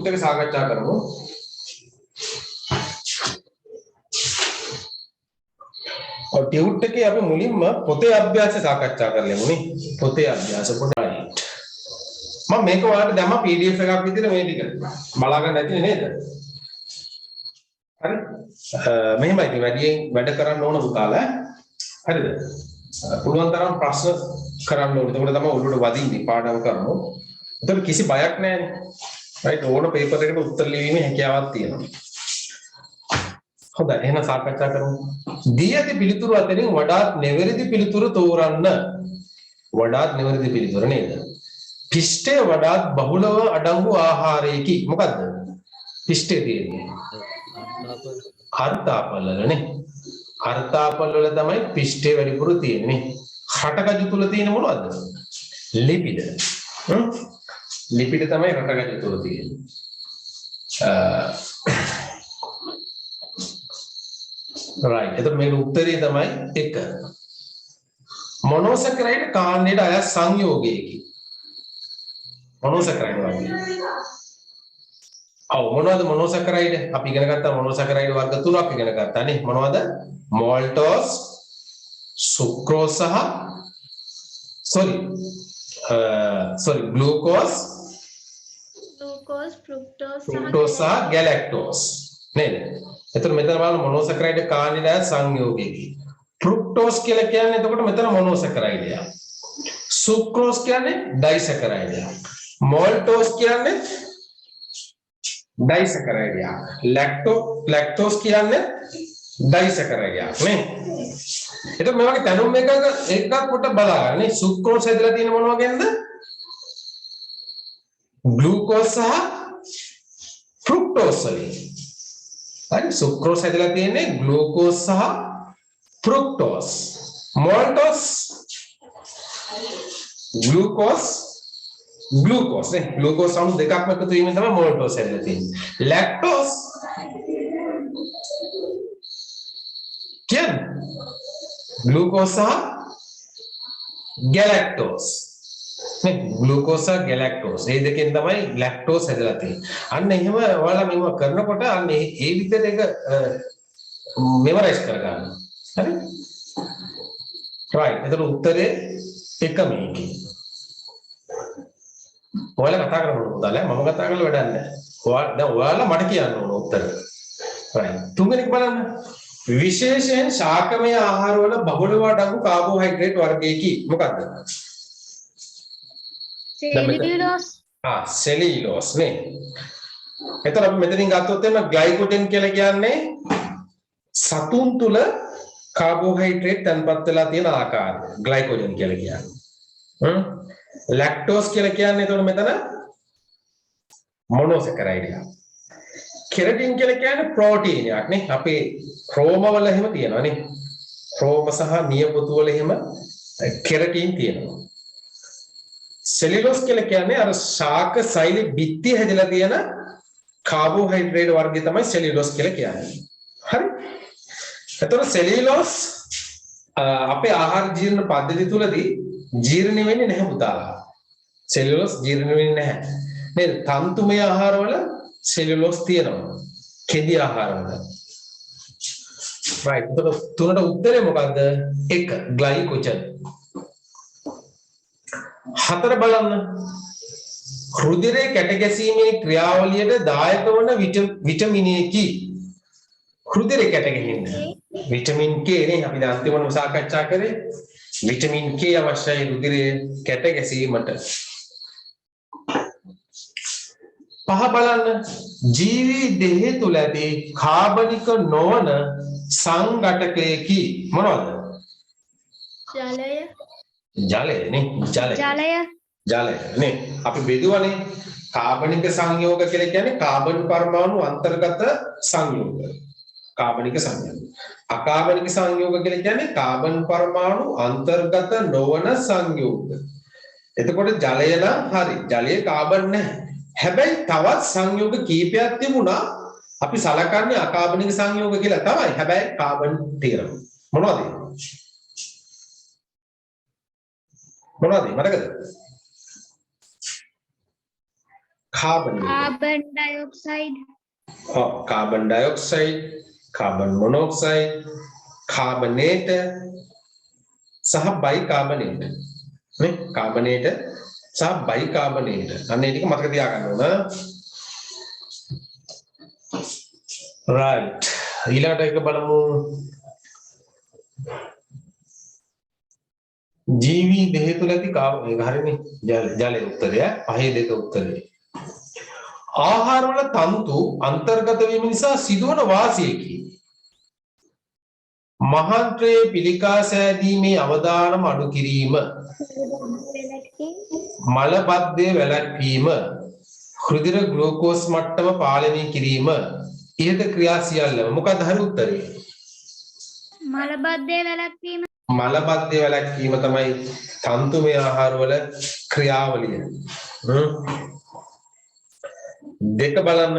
එක සාකච්ඡා කරමු. और ट्यूट එකේ අපි මුලින්ම පොතේ අභ්‍යාස සාකච්ඡා කරලමු නේ. පොතේ අභ්‍යාස පොඩයි. මම මේක ඔයාලට දැම්ම PDF එකක් විදිහට මේ ටික. බලා ගන්න ඇති නේද? හරි. මෙහෙමයි ඉතින් වැඩියෙන් වැඩ කරන්න ඕන පුතාලා. හරිද? පුළුවන් තරම් ප්‍රශ්න කරන්න ඕනේ. එතකොට තමයි ඔළුවට වදින්නේ පාඩම් කරමු. එතකොට කිසි බයක් නැහැ. right ඕන පේපර් එකකට උත්තර ලිවීමේ හැකියාවක් තියෙනවා. හොඳයි එහෙනම් සාකච්ඡා කරමු. දී ඇති පිළිතුරු අතරින් වඩාත් නිවැරදි පිළිතුරු තෝරන්න. වඩාත් නිවැරදි පිළිතුර නේද? පිෂ්ඨය වඩාත් බහුලව අඩංගු ආහාරයකි. මොකද්ද? පිෂ්ඨය තියෙන්නේ. අර්ථාපලනේ. අර්ථාපල වල තමයි පිෂ්ඨය වැඩිපුර තියෙන්නේ. රටකජු තුල තියෙන මොනවද? ලිපිඩ. ලිපිඩ තමයි රටකජු තුල තියෙන්නේ. right එතකොට මේක උත්තරේ තමයි 1 මොනෝසැකරයිඩ් කාණ්ඩයට අයත් සංයෝගයකි මොනෝසැකරයිඩ් වගේ මොනවද මොනෝසැකරයිඩ් අපි ඉගෙන ගත්තා මොනෝසැකරයිඩ් වර්ග තුනක් ඉගෙන ගත්තා නේ මොනවද මෝල්ටෝස් සුක්‍රෝස් සහ ග්ලූකෝස් ෆ්‍රුක්ටෝස් සහ ගැලැක්ටෝස් නේද එතකොට මෙතන බලන්න මොනෝසැකරයිඩ් කාණ්ඩයට සංයෝගයකි. ෆ්‍රුක්ටෝස් කියලා කියන්නේ එතකොට මෙතන මොනෝසැකරයිඩ් එක. සුක්‍රෝස් කියන්නේ ඩයිසැකරයිඩ් එක. මෝල්ටෝස් කියන්නේ ඩයිසැකරයිඩ් එක. ලැක්ටෝස් කියන්නේ ඩයිසැකරයිඩ් එක නේ. එතකොට මේ වගේ තනුම් එකක් කොට බලන්න නේ. සුක්‍රෝස් හැදලා තියෙන මොන වගේද? ග්ලූකෝස් සහ ෆ්‍රුක්ටෝස් වලින්. හරි සුක්‍රෝස් හැදලා තියෙන්නේ ග්ලූකෝස් සහ ෆ්‍රුක්ටෝස් මෝල්ටෝස් ග්ලූකෝස් නේ ග්ලූකෝස් අණු දෙකක්ම එකතු වීමෙන් තමයි මෝල්ටෝස් හැදලා තියෙන්නේ ලැක්ටෝස් කියන්නේ ග්ලූකෝස් සහ ගැලැක්ටෝස් නේ ග්ලූකෝස් සහ ගැලැක්ටෝස් මේ දෙකෙන් තමයි ලැක්ටෝස් හැදලා තියෙන්නේ. අන්න එහෙම ඔයාලා මේව කරනකොට අන්න ඒ විදිහට එක මෙමරයිස් කරගන්න. හරි? right. එතන උත්තරේ 1 මේකේ. ඔයාලා කතා කරනකොට පුතාලා මම කතා කරලා වැඩක් නැහැ. දැන් ඔයාලා මට කියන්න ඕන උත්තර. right. තුන්වෙනි එක බලන්න. විශේෂයෙන් ශාකමය ආහාරවල බහුලව අඩංගු කාබෝහයිඩ්‍රේට් වර්ගයකි. මොකක්ද? සෙලියුලෝස් නේ. එතන අපි මෙතනින් ගත්තොත් එන්න ග්ලයිකෝජන් කියලා කියන්නේ සතුන් තුල කාබෝහයිඩ්‍රේට් තැන්පත් වෙලා තියෙන ආකාරය. ග්ලයිකෝජන් කියලා කියන්නේ. ලැක්ටෝස් කියලා කියන්නේ එතකොට මෙතන මොනෝසැකරයිඩ් එක. කෙරටින් කියලා කියන්නේ ප්‍රෝටීන් එකක් නේ. අපේ රෝම වල එහෙම තියෙනවා නේ. රෝම සහ නියපොතු වල එහෙම කෙරටින් තියෙනවා. සෙලියුලෝස් කියලා කියන්නේ අර ශාක සෛල බිත්තිය හැදලා තියෙන කාබෝහයිඩ්‍රේට් වර්ගය තමයි සෙලියුලෝස් කියලා කියන්නේ. හරි? එතකොට සෙලියුලෝස් අපේ ආහාර ජීර්ණ පද්ධතිය තුලදී ජීර්ණ වෙන්නේ නැහැ පුතාලා. සෙලියුලෝස් ජීර්ණ වෙන්නේ නැහැ. නේද? තන්තුමය ආහාරවල සෙලියුලෝස් තියෙනවා. කෙඳි ආහාරවල. right. එතකොට තුනට උත්තරේ මොකද්ද? 1 ග්ලයිකෝජන්. 4 බලන්න රුධිරයේ කැට ගැසීමේ ක්‍රියාවලියට දායක වන විටමින් එකකි රුධිරයේ කැට ගැහෙන්න විටමින් K නේ අපි දැන් අන්තිමව සාකච්ඡා කරේ විටමින් K අවශ්‍යයි රුධිරයේ කැට ගැසීමට 5 බලන්න ජීවි දෙහි තුල ඇති කාබනික නොවන සංඝටකයකි මොනවද ජලය නේ ජලය නේ අපි බෙදුවනේ කාබනික සංයෝග කියලා කියන්නේ කාබන් පරමාණු අන්තර්ගත සංයෝග කාබනික සංයෝග අකාබනික සංයෝග කියලා කියන්නේ කාබන් පරමාණු අන්තර්ගත නොවන සංයෝග එතකොට ජලය නම් හරි ජලයේ කාබන් නැහැ හැබැයි තවත් සංයෝග කීපයක් තිබුණා අපි සලකන්නේ අකාබනික සංයෝග කියලා තමයි හැබැයි කාබන් තියෙනවා මොනවද මොනවද මතකද Carbonated. carbon dioxide, Carbon dioxide, carbon monoxide, carbonate සහ bicarbonate. නේ carbonate සහ bicarbonate. අන්න ඒ ටික මතක තියාගන්න ඕන. right. ඊළඟට එක බලමු. ජීවි දෙහි තුල ඇති ඒක හරිනේ. ජලයේ උත්තරය. පහේ දෙක උත්තරය. ආහාරවල තන්තු අන්තර්ගත වීම නිසා සිදුවන වාසියකි. මහන්ත්‍රයේ පිළිකා සෑදීමේ අවදානම අඩු කිරීම, මල බද්ධය වැළැක්වීම, රුධිර ග්ලූකෝස් මට්ටම පාලනය කිරීම, ඉහත ක්‍රියා සියල්ලම මොකක්ද හරි උත්තරේ? මල බද්ධය වැළැක්වීම. මල බද්ධය වැළැක්වීම තමයි තන්තුමය ආහාරවල ක්‍රියාවලිය. දෙක බලන්න.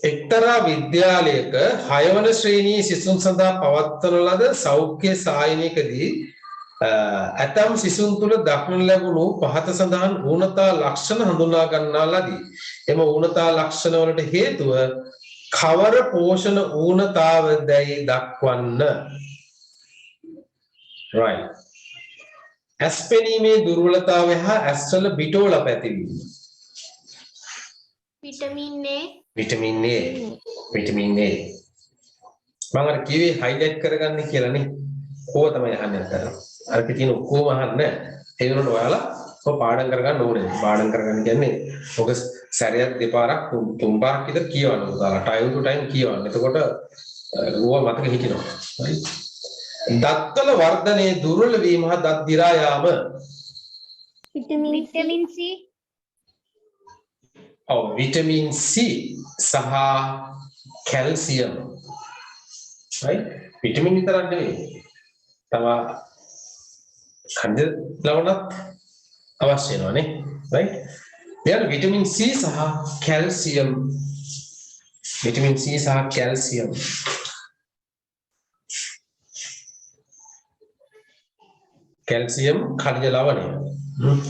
එක්තරා විද්‍යාලයක 6 වන ශ්‍රේණියේ සිසුන් සඳහා පවත්වන ලද සෞඛ්‍ය සායනයකදී ඇතම් සිසුන් තුළ දක්නට ලැබුණු පහත සඳහන් ඌනතා ලක්ෂණ හඳුනා ගන්නා ලදී. එම ඌනතා ලක්ෂණ වලට හේතුව කවර පෝෂණ ඌනතාවදැයි දක්වන්න. right. ඇස්පෙනීමේ දුර්වලතාවය හා ඇස්වල බිටෝල පැතිරීම. Vitamin A. Vitamin A. Vitamin A. මම අර කිව්වේ හයිලයිට් කරගන්න කියලා නේ. ඕව තමයි අහන්නේ අතන. අර තියෙන ඔක්කොම අහන්න. ඒ වෙනකොට ඔයාලා ඔය පාඩම් කරගන්න ඕනේ. පාඩම් කරගන්න කියන්නේ ඔක සැරයක් දෙපාරක් තුන් පාරක් විතර කියවන්න උදාලා ටයිම් ටු ටයිම් කියවන්න. එතකොට ඕව මතක හිටිනවා. right. දත්වල වර්ධනයේ දුර්වල වීම හා දත් දි รา යාම. Vitamin C. විටමින් C සහ කැල්සියම්. right. විටමින් විතරක් නෙවෙයි. තව खनिज ලවණත් අවශ්‍ය වෙනවානේ. right. දැන් විටමින් C සහ කැල්සියම්. විටමින් C සහ කැල්සියම්. කැල්සියම් खनिज ලවණය.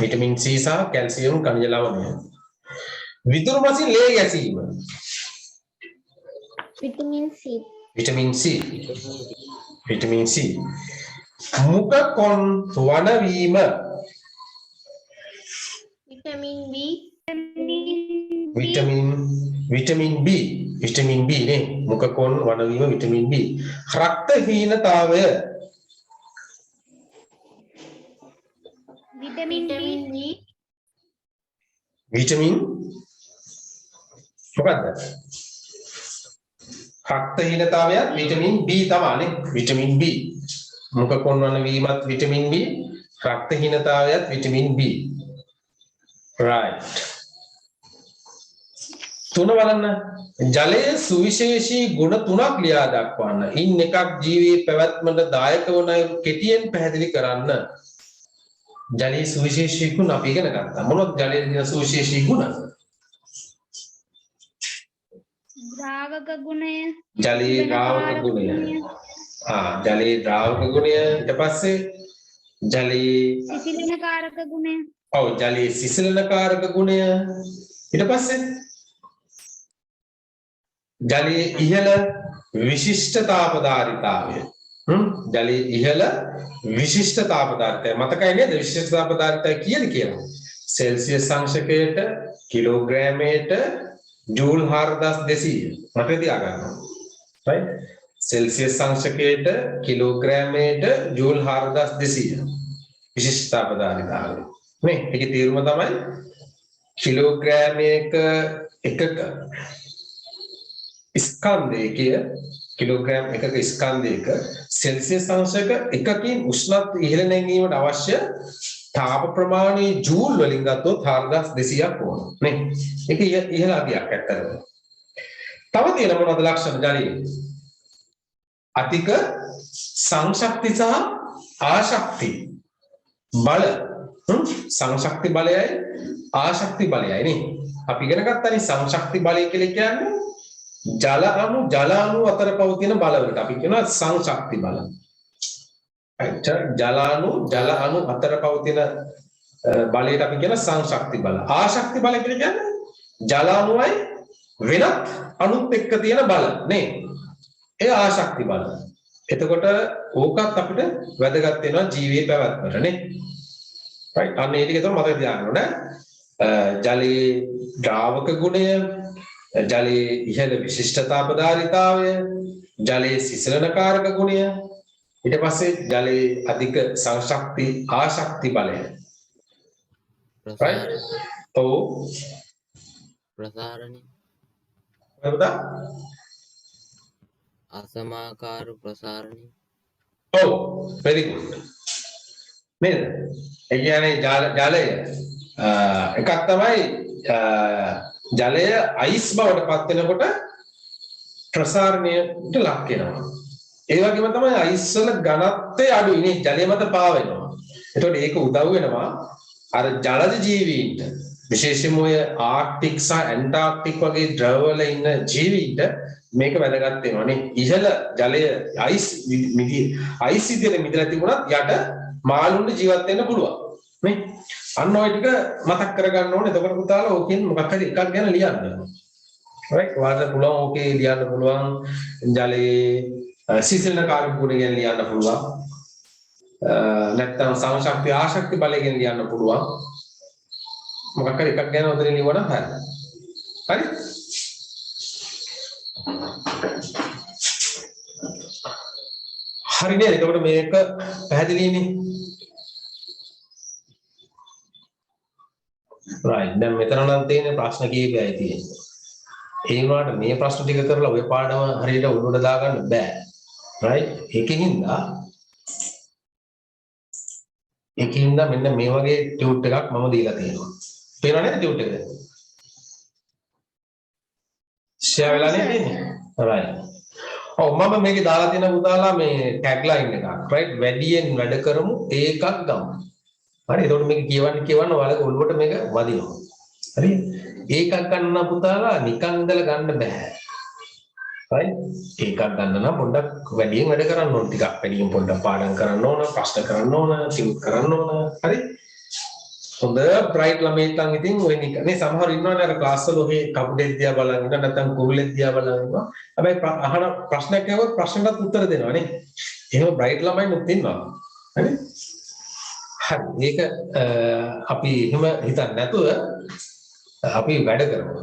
විටමින් C සහ කැල්සියම් खनिज ලවණය. විදුරු මසින් ලේ ගැසීම. Vitamin C. Vitamin C. Vitamin C. මුඛ කොන් වනවීම. Vitamin B. Vitamin B. Vitamin B නේ. මුඛ කොන් වනවීම විටමින් B. රක්ත හීනතාවය. Vitamin B. විටමින් මොකද්ද? රක්ත හීනතාවයත් විටමින් B තමයිනේ. Vitamin B. මුඛ කොන් වනවීමත් විටමින් B. රක්ත හීනතාවයත් විටමින් B. right. තුන බලන්න. ජලයේ සුවිශේෂී ගුණ තුනක් ලියා දක්වන්න. ඉන් එකක් ජීවී පැවැත්මට දායක වන කෙටියෙන් පැහැදිලි කරන්න. ජලයේ සුවිශේෂී ගුණ අපි ඉගෙන ගත්තා. මොනවද ජලයේ තියෙන සුවිශේෂී ගුණ? ද්‍රාවක ගුණය. ජලයේ ද්‍රාවක ගුණය. ජලයේ ද්‍රාවක ගුණය. ඊට පස්සේ ජලයේ සිසිලනකාරක ගුණය. ජලයේ සිසිලනකාරක ගුණය. ඊට පස්සේ ජලයේ ඉහළ විශිෂ්ටතාවධාරිතාවය. ජලයේ ඉහළ විශිෂ්ටතාවධාරිතය. මතකයි නේද විශිෂ්ටතාවධාරිතය කියලා? සෙල්සියස් අංශකයට කිලෝග්‍රෑමයට ජූල් 4200 මතක තියාගන්න. right. සෙල්සියස් අංශකයට කිලෝග්‍රෑමයට ජූල් 4200 විශිෂ්ටතාවධාරිතාවය. මේ ඒකේ තීරම තමයි කිලෝග්‍රෑමයක එකක ස්කන්ධයක කිලෝග්‍රෑම් එකක ස්කන්ධයක සෙල්සියස් අංශක එකකින් උෂ්ණත්වය ඉහළ නැංවීමට අවශ්‍ය තාප ප්‍රමාණය ජූල් වලින් ගත්තොත් 4200ක් ඕන නේ. ඒක ඉහළ අගයක් ඇත්තටම. තව තියෙන මොනවද ලක්ෂණ ජලයේ? අධික සංශක්ති සහ ආශක්ති බල. සංශක්ති බලයයි ආශක්ති බලයයි නේ. අපි ඉගෙන ගත්තානේ සංශක්ති බලය කියලා කියන්නේ ජල අණු අතර පවතින බලවලට අපි කියනවා සංශක්ති බල. ජල අණු අතර පවතින බලයට අපි කියන සංශක්ති බල. ආශක්ති බල කියලා කියන්නේ ජල අණුවයි වෙනත් අණුත් එක්ක තියෙන බල නේ. ඒ ආශක්ති බල. එතකොට ඕකත් අපිට වැදගත් වෙනවා ජීවයේ පැවැත්මට නේ. right අන්න ඒ ටික තමයි මතක තියාගන්න ඕනේ. ජලයේ ද්‍රාවක ගුණය, ජලයේ ඉහළ විශිෂ්ටතාපදාරිතාවය, ජලයේ සිසලනකාරක ගුණය, ඊට පස්සේ ජලයේ අධික සංශක්ති ආශක්ති බලය. right ඔව් ප්‍රසාරණය හරිද? අසමාකාර ප්‍රසාරණය ඔව් very good නේද? ඒ කියන්නේ ජලය එකක් තමයි ජලය අයිස් බවට පත් වෙනකොට ප්‍රසාරණයට ලක් වෙනවා. ඒ වගේම තමයි අයිස් වල ඝනත්වය අඩුයි නේ ජලය මත පාවෙනවා. එතකොට ඒක උදව් වෙනවා අර ජලජ ජීවීන්ට විශේෂයෙන්ම ඔය ආර්ක්ටික් සහ ඇන්ටාර්ක්ටික් වගේ ද්‍රව වල ඉන්න ජීවීන්ට මේක වැදගත් වෙනවා නේ. ඉහළ ජලය අයිස් විදිහට මිදලා තිබුණත් යට මාළුන්ට ජීවත් වෙන්න පුළුවන් නේ. අන්න ඔය ටික මතක් කරගන්න ඕනේ. එතකොට පුතාලා ඕකෙන් මොකක් හරි එකක් ගැන ලියන්න. right ඔයාලට පුළුවන් ඕකේ ලියන්න පුළුවන් ජලයේ සිසිලන කාර්ය ගුණ ගැන ලියන්න පුළුවන්. නැත්නම් සංශක්ති ආශක්ති බලය ගැන ලියන්න පුළුවන්. මොකක් හරි එකක් ගැන උදේ ලියවනම් හරි. හරි? හරි නේද? එතකොට මේක පැහැදිලිනේ. right දැන් මෙතන නම් තියෙන ප්‍රශ්න කීපයයි තියෙන්නේ. ඒ වුණාට මේ ප්‍රශ්න ටික කරලා ඔය පාඩම හරියට උඩට දාගන්න බෑ. right ඒකින්ද මෙන්න මේ වගේ ටියුට් එකක් මම දීලා තියෙනවා. පේනව නේද ටියුට් එක? ෂෙයා වෙලා නේද ඉන්නේ? right. ඔව් මම මේකේ දාලා තියෙන පුතාලා මේ ටැග් ලයින් එකක්. right වැඩියෙන් වැඩ කරමු ඒකක් ගමු. හරි එතකොට මේක කියවන්න ඔයාලගේ ඔළුවට මේක වදිනවා. හරි? ඒකක් ගන්න පුතාලා නිකන් ඉඳලා ගන්න බෑ. right ඒකක් ගන්න නම් පොඩ්ඩක් වැඩියෙන් වැඩ කරන්න ඕන ටිකක් වැඩියෙන් පොඩ්ඩක් පාඩම් කරන්න ඕන ප්‍රශ්න කරන්න ඕන ටියුට් කරන්න ඕන. හරි? හොඳ බ්‍රයිට් ළමයි තන් ඉතින් ඔය නේ සමහර ඉන්නවනේ අර ක්ලාස් වල ඔහේ කපුටෙක් දිහා බලන් ඉන්න නැත්නම් කුරුල්ලෙක් දිහා බලන් ඉන්නවා. හැබැයි අහන ප්‍රශ්නයක් ඇහුවොත් ප්‍රශ්නකට උත්තර දෙනවා නේ. එහෙම බ්‍රයිට් ළමයිනුත් ඉන්නවා. හරි? හරි මේක අපි එහෙම හිතන්නේ නැතුව අපි වැඩ කරමු.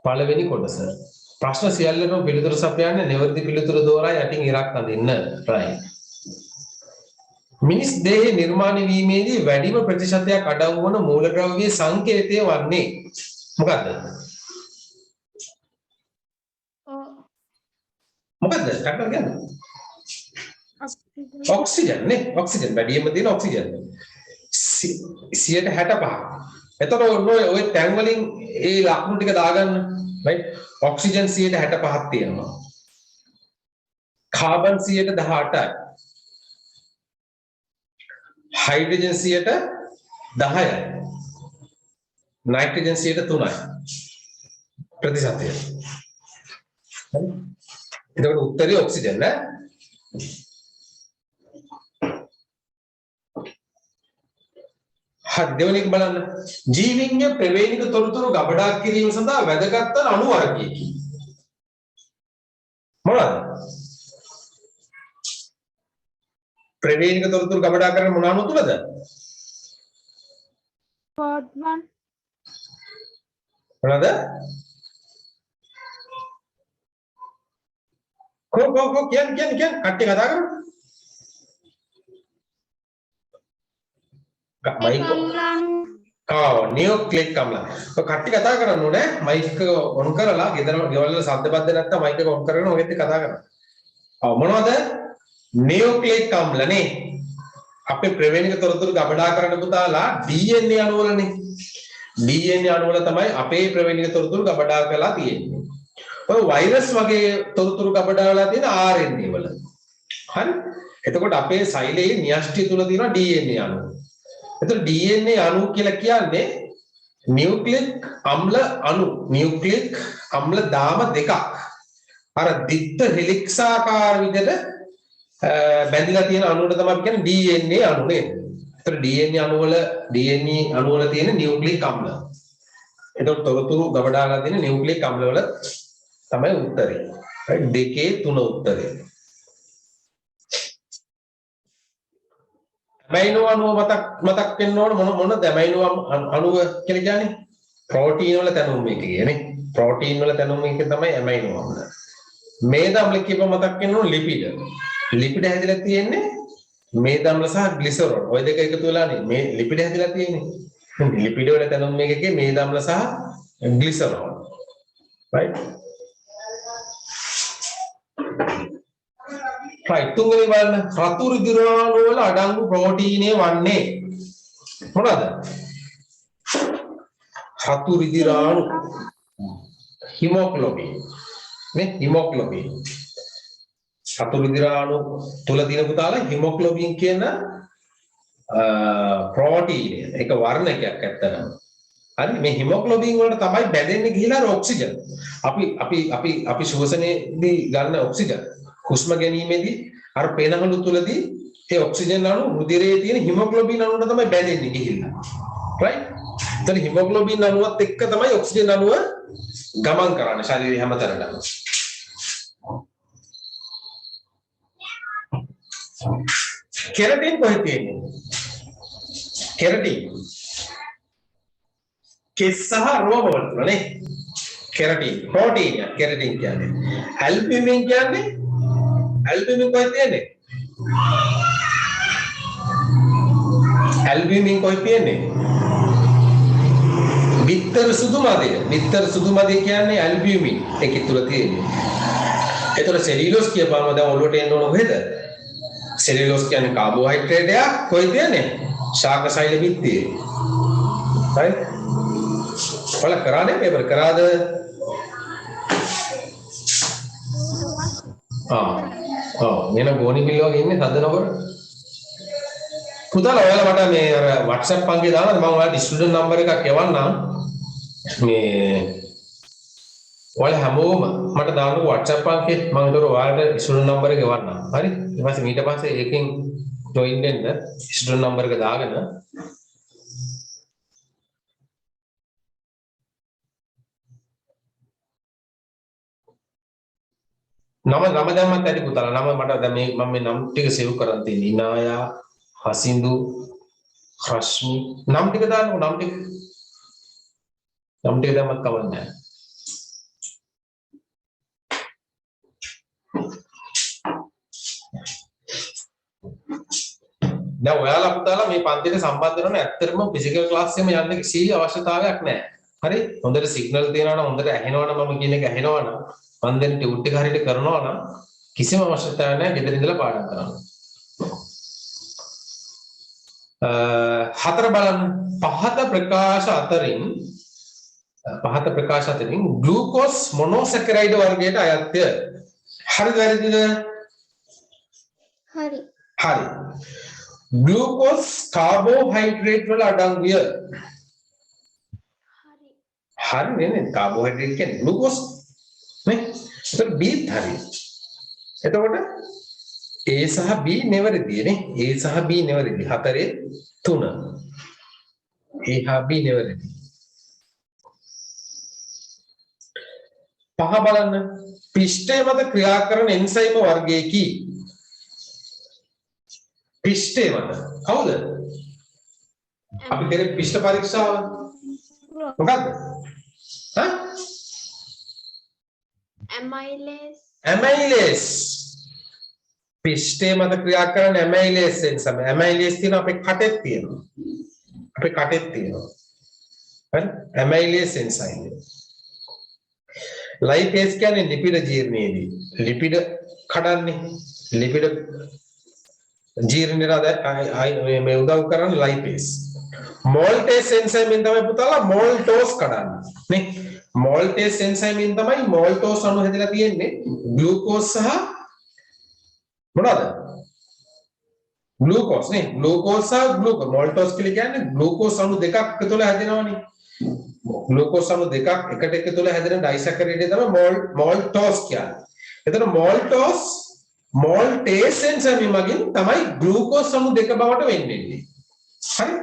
පළවෙනි කොටස ප්‍රශ්න සියල්ලටම පිළිතුරු සපයන්නේ නිවැරදි පිළිතුරු දෝරා යටින් ඉරක් අඳින්න. right මිනිස් දේහය නිර්මාණය වීමේදී වැඩිම ප්‍රතිශතයක් අඩංගු වන මූලද්‍රව්‍යයේ සංකේතය වන්නේ මොකද්ද? මොකද්ද? අක්කල් කියන්නේ ඔක්සිජන් නේ. ඔක්සිජන් වැඩිම තියෙන ඔක්සිජන් 65. එතකොට ඔය ටැන් වලින් ඒ ලකුණු ටික දාගන්න. right ඔක්සිජන් 65ක් තියෙනවා. කාබන් 18යි. හයිඩ්‍රජන් 10යි. නයිට්‍රජන් 3යි. ප්‍රතිශතය. එතකොට උත්තරේ ඔක්සිජන් නේ. හරි දෙවෙනි එක බලන්න. ජීවීන්ගේ ප්‍රවේණික තොරතුරු ගබඩා කිරීම සඳහා වැදගත් වන අණු වර්ගයකි. මොනවාද? ප්‍රවේණික තොරතුරු ගබඩා කරන මොන අණු තුනද? Fourth one. මොනවාද? කො කියන්නේ කට්ටිය කතා කරමු. මයික් නියුක්ලික් අම්ල. ඔය කට්ටිය කතා කරන්න ඕනේ මයික් එක ඔන් කරලා ගෙදර ගෙවල් වල ශබ්ද බද්ද නැත්තම් මයික් එක ඔන් කරගෙන ඔගෙත් කතා කරන්න. මොනවද? නියුක්ලික් අම්ල නේ. අපේ ප්‍රවේණික තොරතුරු ගබඩා කරන්න පුතාලා DNA අණු වලනේ. DNA අණු වල තමයි අපේ ප්‍රවේණික තොරතුරු ගබඩා කරලා තියෙන්නේ. ඔය වෛරස් වගේ තොරතුරු ගබඩා වෙලා තියෙන RNA වල. හරි? එතකොට අපේ සෛලයේ න්‍යෂ්ටි තුල තියෙන DNA අණු. එතකොට DNA අණු කියලා කියන්නේ නියුක්ලික් අම්ල අණු. නියුක්ලික් අම්ල දාම දෙකක්. අර දිත්ත හෙලික්සාකාර විදිහට බැඳිලා තියෙන අණුවට තමයි කියන්නේ DNA අණු නේද? එතකොට DNA අණු වල තියෙන නියුක්ලික් අම්ල. එතකොට තොරතුරු ගබඩාලා දෙන නියුක්ලික් අම්ලවල තමයි උත්තරේ. right දෙකේ තුන උත්තරේ. ඇමයිනෝ අණුව මතක් වෙන්න ඕන මොන ඇමයිනෝ අණුව කියලා කියන්නේ ප්‍රෝටීන් වල තැනුම් මේක කියන්නේ. ප්‍රෝටීන් වල තැනුම් මේක තමයි ඇමයිනෝ අම්ල. මේද අම්ල කියපම මතක් වෙන්න ඕන ලිපිඩ. ලිපිඩ හැදිලා තියෙන්නේ මේද අම්ල සහ ග්ලිසරෝල්. ওই දෙක එකතු වෙලානේ මේ ලිපිඩ හැදිලා තියෙන්නේ. ලිපිඩ වල තැනුම් මේකේ මේද අම්ල සහ ග්ලිසරෝල්. right right තුන්වෙනි බලන්න රතු රුධිරාණු වල අඩංගු ප්‍රෝටීනය වන්නේ මොනවාද? රතු රුධිරාණු හිමොග්ලොබින් නේ හිමොග්ලොබින් රතු රුධිරාණු තුල තියෙන පුතාලා හිමොග්ලොබින් කියන ප්‍රෝටීනය ඒක වර්ණකයක් ඇත්තටම. හරි මේ හිමොග්ලොබින් වලට තමයි බැඳෙන්නේ ගිහිලා ඔක්සිජන්. අපි ශ්වසනයේදී ගන්න ඔක්සිජන් හුස්ම ගැනීමේදී අර පේනහළු තුලදී ඒ ඔක්සිජන් අණු රුධිරයේ තියෙන හිමොග්ලොබින් අණුවට තමයි බැඳෙන්නේ ගිහිල්ලා. right? එතන හිමොග්ලොබින් අණුවත් එක්ක තමයි ඔක්සිජන් අණුව ගමන් කරන්නේ ශරීරය හැමතැනටම. කෙරටින් කොහෙද තියෙන්නේ? කෙරටින් කෙස් සහ රෝම වල නේ. කෙරටින් ප්‍රෝටීන් කෙරටින් කියන්නේ. ඇල්බුමින් කියන්නේ ඇල්බුමින් කොහෙද තියෙන්නේ? ඇල්බුමින් කොහෙද තියෙන්නේ? බිත්තර සුදු මදය. බිත්තර සුදු මදය කියන්නේ ඇල්බුමින් ඒකේ තුල තියෙන්නේ. ඒතර සෙලියුලෝස් කියපුවම දැන් ඔළුවට එන්න ඕන කොහෙද? සෙලියුලෝස් කියන්නේ කාබෝහයිඩ්‍රේට් එකක් කොහෙද තියෙන්නේ? ශාක සෛල බිත්තියේ. right? ඔයාලා කරානේ පේපර් කරාද? මෙන්න ගෝනි බිල් වගේ ඉන්නේ හදනකොට. පුතාලා ඔයාලා මට මේ අර WhatsApp අංකේ දානවා මම ඔයාලට ස්ටුඩන්ට් නම්බර් එකක් එවන්නම්. මේ ඔයාලා හැමෝම මට දාන්න WhatsApp අංකේ මම ඒතර ඔයාලට ස්ටුඩන්ට් නම්බර් එක එවන්නම්. හරි? ඊට පස්සේ ඊට පස්සේ ඒකෙන් ජොයින් වෙන්න ස්ටුඩන්ට් නම්බර් එක දාගෙන නම දැම්මත් ඇති පුතාලා නම මට දැන් මේ මම මේ නම් ටික සේව් කරන් තියෙන්නේ ඉනායා හසින්දු රශ්මි නම් ටික දාන්නකො නම් ටික දැම්මත් කවන්නේ නැහැ. දැන් ඔයාලා පුතාලා මේ පන්තියට සම්බන්ධ වෙනවනේ ඇත්තටම ෆිසිකල් ක්ලාස් එකම යන්න කිසි අවශ්‍යතාවයක් නැහැ. හරි? හොඳට සිග්නල් තියෙනවා නම් හොඳට ඇහෙනවා නම් මම කියන එක ඇහෙනවා නම් මම දැන් ටියුට් එක හරියට කරනවා නම් කිසිම අවශ්‍යතාවයක් නැහැ ගෙදර ඉඳලා පාඩම් කරන්න. හතර බලන්න පහත ප්‍රකාශ අතරින් ග්ලූකෝස් මොනෝසැකරයිඩ් වර්ගයට අයත්ය. හරිද වැරදිද? හරි. හරි. ග්ලූකෝස් කාබෝහයිඩ්‍රේට් වල අඩංගුය. හරි නේ කාබෝහයිඩ්‍රේට් කියන්නේ ග්ලූකෝස් නේ. ඒතර B හරි. එතකොට A සහ B නෙවරදී නේ. A සහ B නෙවරදී. 4 3. A හා B නෙවරදී. පහ බලන්න. පිෂ්ඨය මත ක්‍රියා කරන එන්සයිම වර්ගයකි. පිෂ්ඨය මත. කවුද? අපි කරේ පිෂ්ඨ පරීක්ෂාව. මොකක්ද? ඈ? ඇමයිලේස්. පිෂ්ඨය මත ක්‍රියා කරන ඇමයිලේස් එන්සයිම. ඇමයිලේස් තියෙන අපේ කටේ තියෙනවා. හරි? ඇමයිලේස් එන්සයිම. ලයිපේස් කියන්නේ ලිපිඩ ජීර්ණයේදී. ලිපිඩ කඩන්නේ. ලිපිඩ ජීර්ණයට මේ උදව් කරන්නේ ලයිපේස්. මෝල්ටේස් එන්සයිමෙන් තමයි පුතාලා මෝල්ටෝස් කඩන්නේ. නේ? මෝල්ටේස් එන්සයිමෙන් තමයි මෝල්ටෝස් අණු හැදලා තියෙන්නේ. ග්ලූකෝස් සහ මොනවාද? ග්ලූකෝස් නේ. ග්ලූකෝස් සහ ග්ලූකෝස්. මෝල්ටෝස් කියන්නේ ග්ලූකෝස් අණු දෙකක් එකතු වෙලා හැදෙනවනේ. ග්ලූකෝස් අණු දෙකක් එකට එකතු වෙලා හැදෙන ඩයිසැකරයිඩ් තමයි මෝල්ටෝස් කියන්නේ. එතන මෝල්ටෝස් මෝල්ටේස් එන්සයිම මගින් තමයි ග්ලූකෝස් අණු දෙක බවට වෙන්නේ. හරි?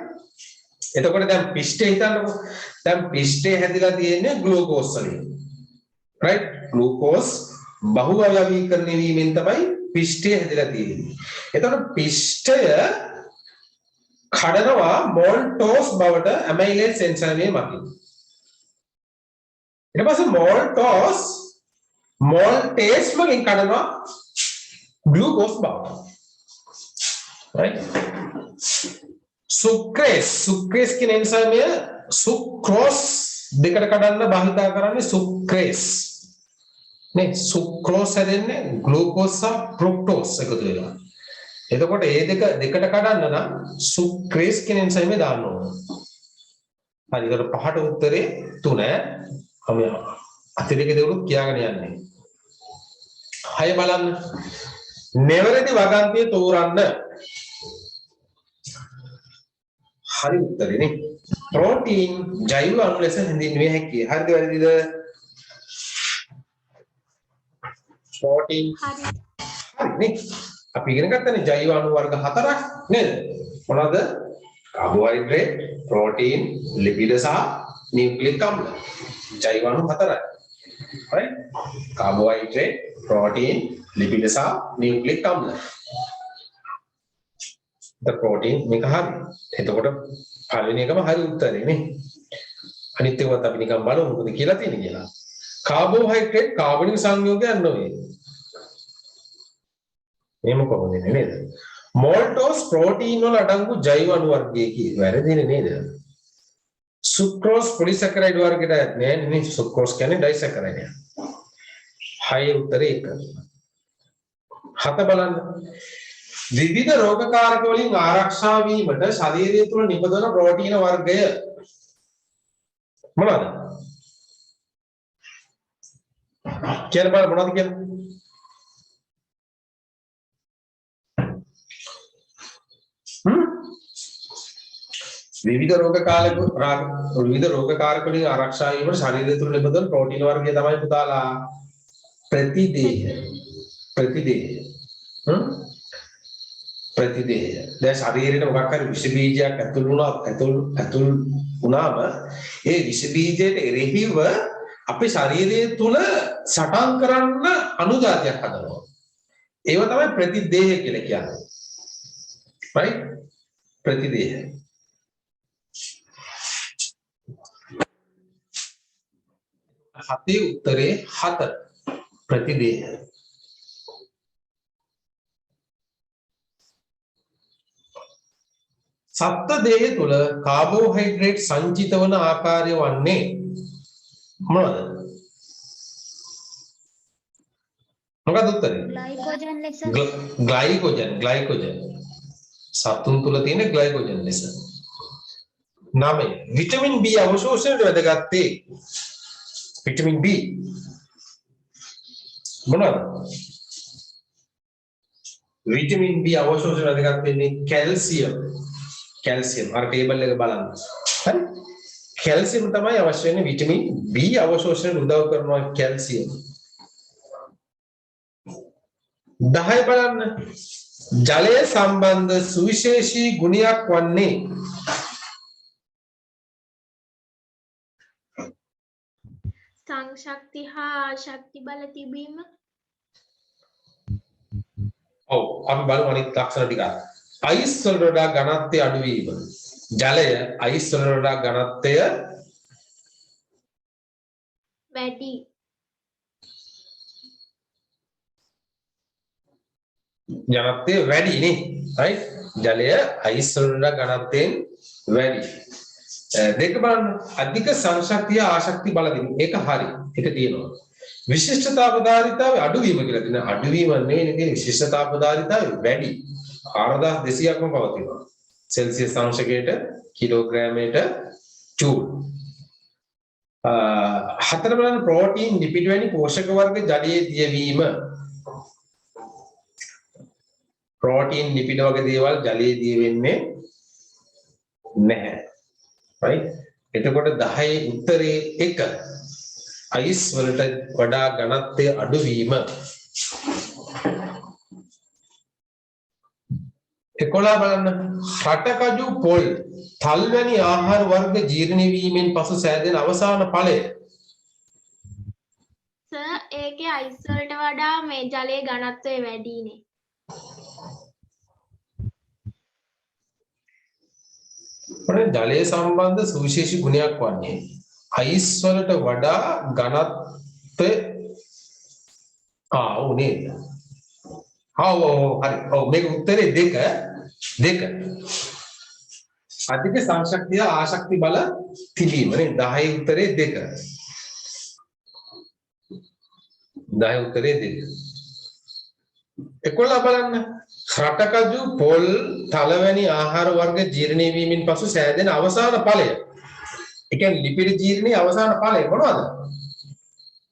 එතකොට දැන් පිෂ්ඨය හිතන්නකෝ. දැන් පිෂ්ඨය හැදිලා තියෙන්නේ ග්ලූකෝස් වලින්. right? ග්ලූකෝස් බහුවයවීකරණය වීමෙන් තමයි පිෂ්ඨය හැදිලා තියෙන්නේ. එතකොට පිෂ්ඨය කඩනවා මොල්ටෝස් බවට ඇමයිලේස් එන්සයිමේ මතින්. ඊට පස්සේ මොල්ටෝස් මොල්ටේස් වලින් කඩනවා glucose බවට. right? sucrase කියන එන්සයිමය sucrose දෙකට කඩන්න භාවිතා කරන්නේ sucrase. නේ sucrose හැදෙන්නේ glucose සහ fructose එකතු වෙලා. එතකොට මේ දෙකට කඩන්න නම් sucrase කියන එන්සයිමය දාන්න ඕන. හරි ඒකට පහට උත්තරේ 3. අපි අතිරේක දේවලුත් කියාගෙන යන්නේ. 6 බලන්න. නෙවරදි වගන්තිය තෝරන්න. හරි උත්තරේ නේ. ප්‍රෝටීන් ජෛව අණු ලෙස හැඳින්විය හැකියි. හරිද වැරදිද? ප්‍රෝටීන් හරි නේ. අපි ඉගෙන ගත්තනේ ජෛව අණු වර්ග 4ක් නේද? මොනවද? කාබෝහයිඩ්‍රේට්, ප්‍රෝටීන්, ලිපිඩ සහ නියුක්ලික් අම්ල. ජෛව අණු 4යි. right? කාබෝහයිඩ්‍රේට්, ප්‍රෝටීන්, ලිපිඩ සහ නියුක්ලික් අම්ල. the protein මේක හරි. එතකොට පළවෙනි එකම හරි උත්තරේ නේ. අනිත් ඒවාත් අපි නිකන් බලමු මොකද කියලා තියෙන්නේ කියලා. කාබෝහයිඩ්‍රේට් කාබනික සංයෝගයක් නෙවෙයි. මේම කොහොමද නේද? මොල්ටෝස් ප්‍රෝටීන් වල අඩංගු ජෛව අණු වර්ගයකි. වැරදිනේ නේද? සුක්‍රෝස් පොලිසැකරයිඩ් වර්ගයට නෑ නේ. සුක්‍රෝස් කියන්නේ ඩයිසැකරයිඩ්. හය උත්තරේ 1. 7 බලන්න. විවිධ රෝගකාරක වලින් ආරක්ෂා වීමට ශරීරය තුළ නිපදවන ප්‍රෝටීන වර්ගය මොනවාද? කියන්න බලන්න මොනවද කියන්නේ? විවිධ රෝගකාරක වලින් ආරක්ෂා වීමට ශරීරය තුළ නිපදවන ප්‍රෝටීන වර්ගය තමයි පුතාලා ප්‍රතිදේහ. ප්‍රතිදේහ. දැන් ශරීරයට මොකක් හරි විෂ බීජයක් ඇතුල් වුණාම ඒ විෂ බීජයට එරෙහිව අපේ ශරීරය තුල සටන් කරන්න අණුජාතියක් හදනවා. ඒව තමයි ප්‍රතිදේහ කියලා කියන්නේ. right? ප්‍රතිදේහ. හතේ උත්තරේ 7 ප්‍රතිදේහ. සත්ත්ව දේහය තුළ කාබෝහයිඩ්‍රේට් සංචිත වන ආකාරය වන්නේ මොනවද? මොකක්ද උත්තරේ? ග්ලයිකෝජන් ලෙස. ග්ලයිකෝජන්. සතුන් තුළ තියෙන ග්ලයිකෝජන් ලෙස. 9. විටමින් B අවශෝෂණයට වැදගත්තේ විටමින් B මොනවද? විටමින් B අවශෝෂණයට වැදගත් වෙන්නේ කැල්සියම් අර ටේබල් එක බලන්න. හරි? කැල්සියම් තමයි අවශ්‍ය වෙන්නේ විටමින් B අවශෝෂණයට උදව් කරනවා කැල්සියම්. 10 බලන්න. ජලය සම්බන්ධ සුවිශේෂී ගුණයක් වන්නේ සංශක්ති හා ශක්ති බල තිබීම. ඔව් අපි බලමු අනිත් ලක්ෂණ ටික. අයිස් වල වඩා ඝනත්වය අඩු වීම. ජලය අයිස් වල වඩා ඝනත්වය වැඩි. ඝනත්වය වැඩි නේ. right? ජලය අයිස් වල වඩා ඝනත්වයෙන් වැඩි. දෙක බලන්න. අධික සංශක්තිය ආශක්ති බල දෙන. ඒක හරි. ඒක තියෙනවා. විශිෂ්ටතාවධාරිතාවේ අඩුවීම කියලා තියෙනවා. අඩුවීම නෙවෙයි තියෙන්නේ විශිෂ්ටතාවධාරිතාවේ වැඩි. 4200ක්ම පවතිනවා. සෙල්සියස් අංශකයට කිලෝග්‍රෑමයට ජූල්. 4 බලන්න ප්‍රෝටීන් ලිපිඩ වැනි පෝෂක වර්ග ජලයේ දියවීම. ප්‍රෝටීන් ලිපිඩ වගේ දේවල් ජලයේ දිය වෙන්නේ නැහැ. right? එතකොට 10 උත්තරේ 1. අයිස් වලට වඩා ඝනත්වය අඩු වීම. 11 බලන්න. රටකජු පොල් තල්වැනි ආහාර වර්ග ජීර්ණ වීමෙන් පසු සෑදෙන අවසාන ඵලය. සර් ඒකේ අයිස් වලට වඩා මේ ජලයේ ඝනත්වය වැඩිනේ. මොකද ජලයේ සම්බන්ධ සුවිශේෂී ගුණයක් වන්නේ අයිස් වලට වඩා ඝනත්වය උනේ. හරි. මේක උත්තරේ දෙක. අධික සංශක්තිය ආශක්ති බල තිබීම නේ 10 උත්තරේ දෙක. 10 උත්තරේ දෙක. 11 බලන්න. රටකජු පොල් තලවැනි ආහාර වර්ග ජීර්ණ වීමෙන් පසු සෑදෙන අවසාන ඵලය. ඒ කියන්නේ ලිපිඩ ජීර්ණයේ අවසාන ඵලය මොනවද?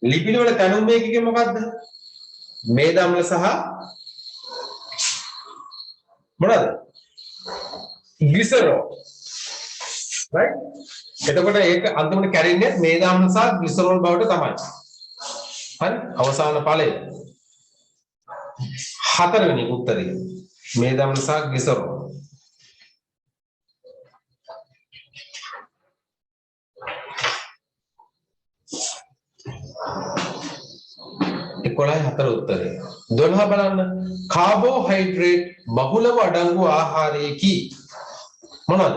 ලිපිඩ වල තැනුම් මේකකේ මොකද්ද? මේද අම්ල සහ මොනවද? ග්ලිසරෝල්. right? එතකොට ඒක අන්තිමට කැරෙන්නේ මේද අම්ල සහ ග්ලිසරෝල් බවට තමයි. හරි? අවසාන ඵලය. හතරවෙනි උත්තරය. මේද අම්ල සහ ග්ලිසරෝල්. එකොළයි හතර උත්තරේ. 12 බලන්න. කාබෝහයිඩ්‍රේට් බහුලව අඩංගු ආහාරයකි. මොනවද?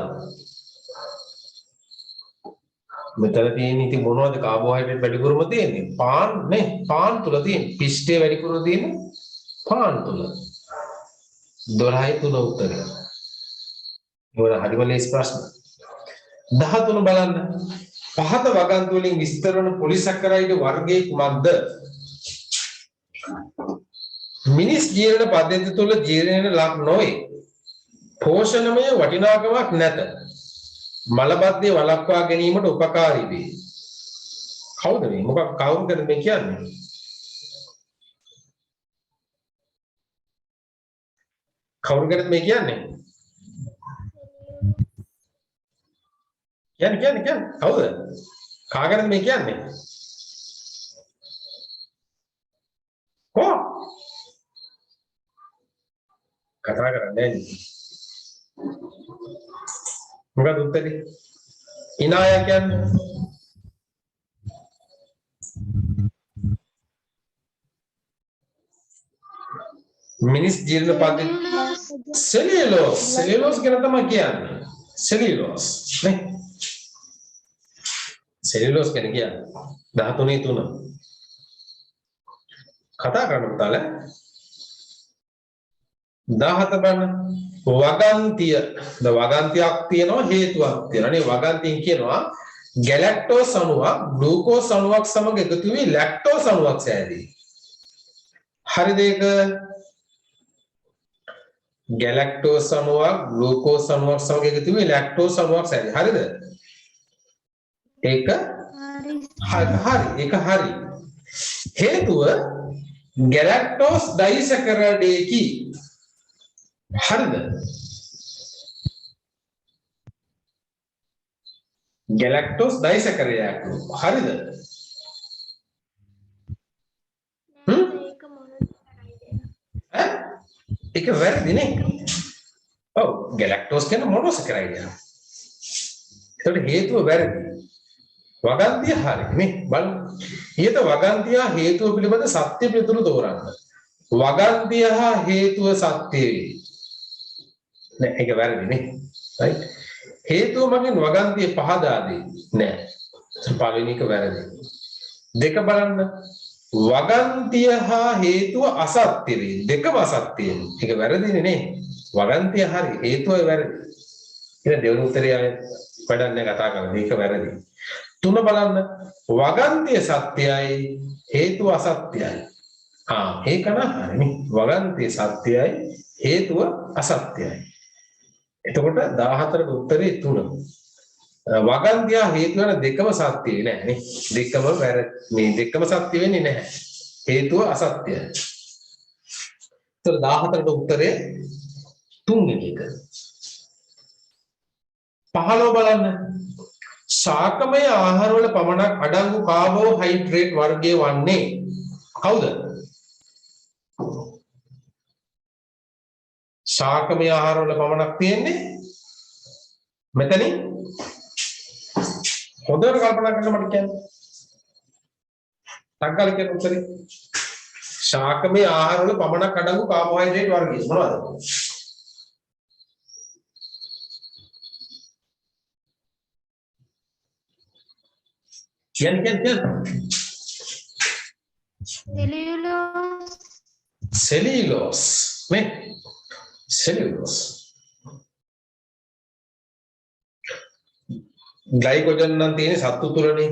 මෙතන තියෙන ඉතින් මොනවද කාබෝහයිඩ්‍රේට් වැඩිපුරම තියෙන්නේ? පාන් නේ. පාන් තුල තියෙන. පිස්ටේ වැඩිපුර තියෙන්නේ පාන් තුල. 12යි 3 උත්තරේ. මොන හරිම ලේසි ප්‍රශ්න. 13 බලන්න. පහත වගන්තු වලින් විස්තර වන පොලිසැකරයිඩ් වර්ගයේ කුමක්ද? මිනිස් ජීවන පද්ධතිය තුළ ජීර්ණයට ලක් නොවේ. පෝෂණමය වටිනාකමක් නැත. මලබද්ධය වළක්වා ගැනීමට උපකාරී වේ. කවුද මේ? කවුරුද මේ කියන්නේ? කවුරුද මේ කියන්නේ? කියන්නේ කවුද? කාගෙනද මේ කියන්නේ? කතා කරන්නේ මොකද උත්තරේ? ඉනාය කියන්නේ මිනිස් ජීර්ණ පද්ධතිය සෙලියුලෝස් කියන තමයි කියන්නේ. සෙලියුලෝස් නේ. සෙලියුලෝස් කියන්නේ 13 3 කතා කරන්න බතල 17 බලන්න. වගන්තිය වගන්තියක් තියෙනවා හේතුවක් තියෙනවා නේ. වගන්තියෙන් කියනවා ගැලැක්ටෝස් අණුවක් ග්ලූකෝස් අණුවක් සමග එකතු වී ලැක්ටෝස් අණුවක් සෑදී. හරිද ඒක? ගැලැක්ටෝස් අණුවක් ග්ලූකෝස් අණුවක් සමග එකතු වී ලැක්ටෝස් අණුවක් සෑදී. හරිද? ඒක හරි. ඒක හරි. හේතුව ගැලැක්ටෝස් ඩයිසැකරයිඩේකි. හරිද? ගැලැක්ටෝස් ඩයිසැකරයිඩ්. හරිද? ඒක මොනොසැකරයිඩ්. ඒක වැරදි නේ. ඔව් ගැලැක්ටෝස් කියන්නේ මොනොසැකරයිඩ්. ඒකට හේතුව වැරදි. වගන්තිය හරි නේ. බලන්න. ඊට වගන්තිය හේතුව පිළිබඳ සත්‍ය පිළිතුරු තෝරන්න. වගන්තිය හා හේතුව සත්‍ය වේ. නෑ ඒක වැරදි නේ. right? හේතුව මගින් වගන්තිය පහදා දෙයි. නෑ. පළවෙනි එක වැරදි. දෙක බලන්න. වගන්තිය හා හේතුව අසත්‍ය වේ. දෙකම අසත්‍ය වේ. ඒක වැරදිනේ නේ. වගන්තිය හරි හේතුව වැරදි. ඉතින් දෙවෙනි උත්තරය වැඩන්නේ කතා කරන්නේ. ඒක වැරදි. තුන බලන්න. වගන්තිය සත්‍යයි හේතුව අසත්‍යයි. ඒක නහරනේ. වගන්තිය සත්‍යයි හේතුව අසත්‍යයි. එතකොට 14ට උත්තරේ 3. වගන්තිය හේතුව වෙන දෙකම සත්‍ය නෑ නේ. දෙකම වැරදි. මේ දෙකම සත්‍ය වෙන්නේ නැහැ. හේතුව අසත්‍යයි. ඒතර 14ට උත්තරේ 3 එක. 15 බලන්න. ශාකමය ආහාරවල පමණක් අඩංගු කාබෝහයිඩ්‍රේට් වර්ගයේ වන්නේ කවුද? ශාකමය ආහාරවල පමණක් තියෙන්නේ මෙතනින් හොඳට කල්පනා කරන්න මට කියන්න. ටග්ගල කියන උත්තරේ ශාකමය ආහාර වල පමණක් අඩංගු කාබෝහයිඩ්‍රේට් වර්ගය මොනවද? කියන්න. Cellulose. සෙලියුලෝස් නේ සෙලියුලෝස් ග්ලයිකෝජන් නම් තියෙන්නේ සත්තු තුලනේ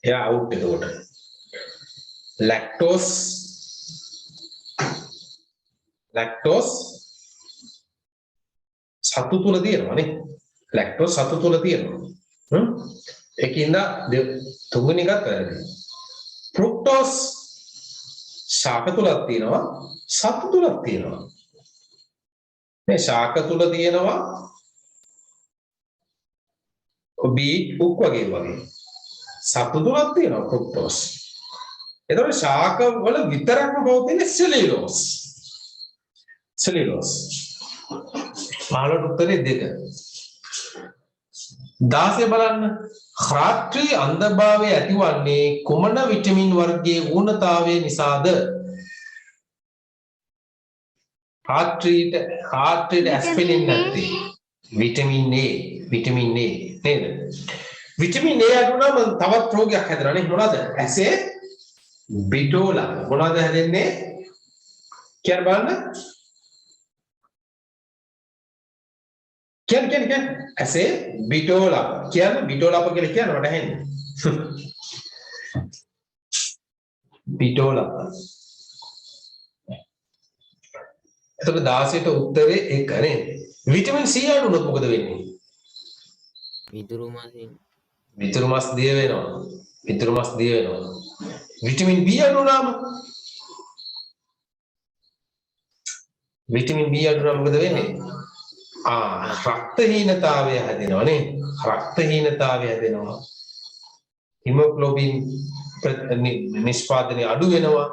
එයා අවුට් එතකොට ලැක්ටෝස් සත්තු තුල තියෙනවානේ ලැක්ටෝස් සත්තු තුල තියෙනවා ඒකින්ද තුන්වෙනි එකත් වැරදි ෆ්‍රුක්ටෝස් ශාක තුලක් තියෙනවා සත්තු තුලක් තියෙනවා මේ ශාක තුල තියෙනවා බීට් උක් වගේ සත්තු තුලක් තියෙනවා ෆ්‍රුක්ටෝස් එතකොට ශාක වල විතරක්ම පවතින සෙලියුලෝස් මාළට උත්තරේ 2 16 බලන්න රාත්‍රී අන්ධභාවය ඇතිවන්නේ කුමන විටමින් වර්ගයේ ඌනතාවය නිසාද? රාත්‍රීට ඇස්පිරින් නැති විටමින් A නේද? විටමින් A අඩු නම් තවත් රෝගයක් හැදෙනවා නේ මොනවද? ඇසේ බිටෝලා මොනවද හැදෙන්නේ? කියන්න බලන්න. කියන්න ඇසේ බිටෝලා කියන්නේ බිටෝලාප කියලා කියනවා මට ඇහෙන්නේ බිටෝලාප එතකොට 16ට උත්තරේ 1 නේ විටමින් C අඩු වුණොත් මොකද වෙන්නේ විදුරු මාසින් විදුරු මාස් දිය වෙනවා විටමින් B අඩු වුණාම විටමින් B අඩු වුණාම මොකද වෙන්නේ රක්තහීනතාවය හැදෙනවා හිමොග්ලොබින් නිෂ්පාදනය අඩු වෙනවා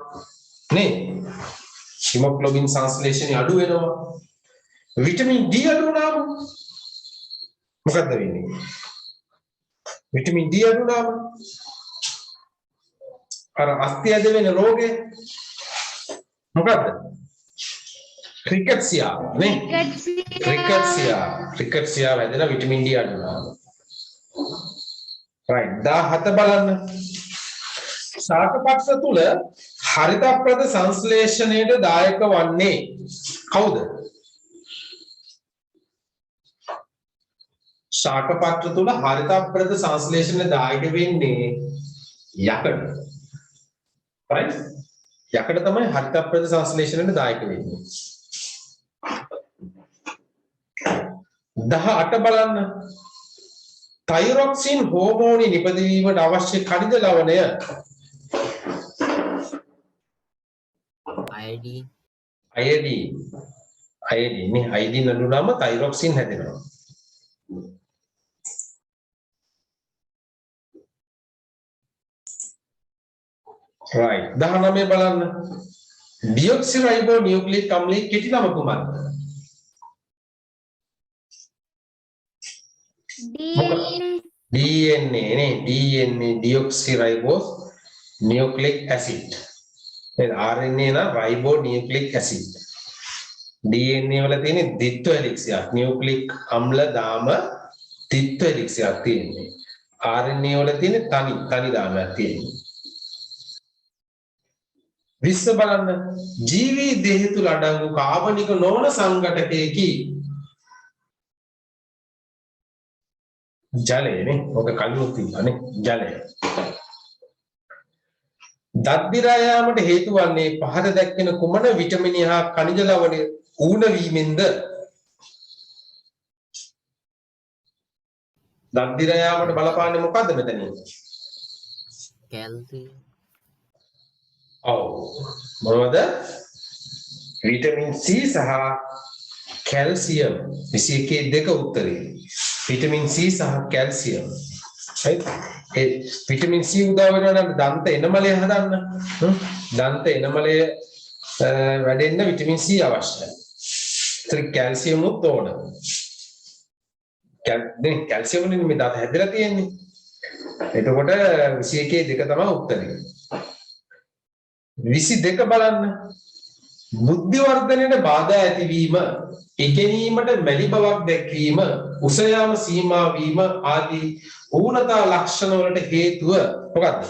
නේ හිමොග්ලොබින් සංශ්ලේෂණය අඩු වෙනවා විටමින් D අඩු වුණාම මොකද වෙන්නේ විටමින් D අඩු වුණාම අර අස්ථි ඇද වෙන රෝගේ මොකද්ද රිකට්සියා නේ රිකට්සියා වැදෙන විටමින් D අඩු වෙනවා right 17 බලන්න ශාකපක්ෂ තුල හරිතප්‍රද සංශ්ලේෂණයට දායක වන්නේ කවුද ශාකපක්ෂ තුල හරිතප්‍රද සංශ්ලේෂණයට දායක වෙන්නේ යකඩ right යකඩ තමයි හරිතප්‍රද සංශ්ලේෂණයට දායක වෙන්නේ 18 බලන්න තයිරොක්සින් හෝමෝනි නිපදවීමට අවශ්‍ය කනිජ ලවණය අයඩීන් නේ අයඩීන් අඩු නම් තයිරොක්සින් හැදෙනවා right 19 බලන්න ඩියොක්සිරයිබෝ නියුක්ලික් අම්ලයේ කෙටි නම කුමක්ද DNA නේ DNA deoxyribose nucleic acid RNA නා ribo nucleic acid DNA වල තියෙන ද්විත්ව හෙලික්සයක් nucleic අම්ල දාම ද්විත්ව හෙලික්සයක් තියෙන්නේ RNA වල තියෙන තනි දාමයක් තියෙන්නේ විශ්ව බලන්න ජීවී දේහ තුල අඩංගු කාබනික නොවන සංඝටකයකි ජලය නේ ඔක කලිනුත් තිබ්බනේ ජලය දත් දිරා යාමට හේතු වන්නේ පහත දැක්වෙන කුමන විටමින හා ಖನಿಜ ලවණ ඌන වීමෙන්ද දත් දිරා යාමට බලපාන්නේ මොකද්ද මෙතනින් කැල්සියම් ඔව් මොනවද විටමින් C සහ කැල්සියම් 21 දෙක උත්තරේ විටමින් C සහ කැල්සියම් right ඒ විටමින් C උදා වෙනවා නම් දන්ත එනමලය හදන්න දන්ත එනමලය වැඩෙන්න විටමින් C අවශ්‍යයි. ඒතර කැල්සියම් උත් ඕන. කැල්සියම් වලින් මේ දත හැදලා තියෙන්නේ. එතකොට 21 දෙක තමයි උත්තරේ. 22 බලන්න. බුද්ධි වර්ධනයේ බාධා ඇතිවීම, ඉගෙනීමට මැලි බවක් දැක්වීම, උස යාම සීමා වීම ආදී ඌනතා ලක්ෂණ වලට හේතුව මොකක්ද?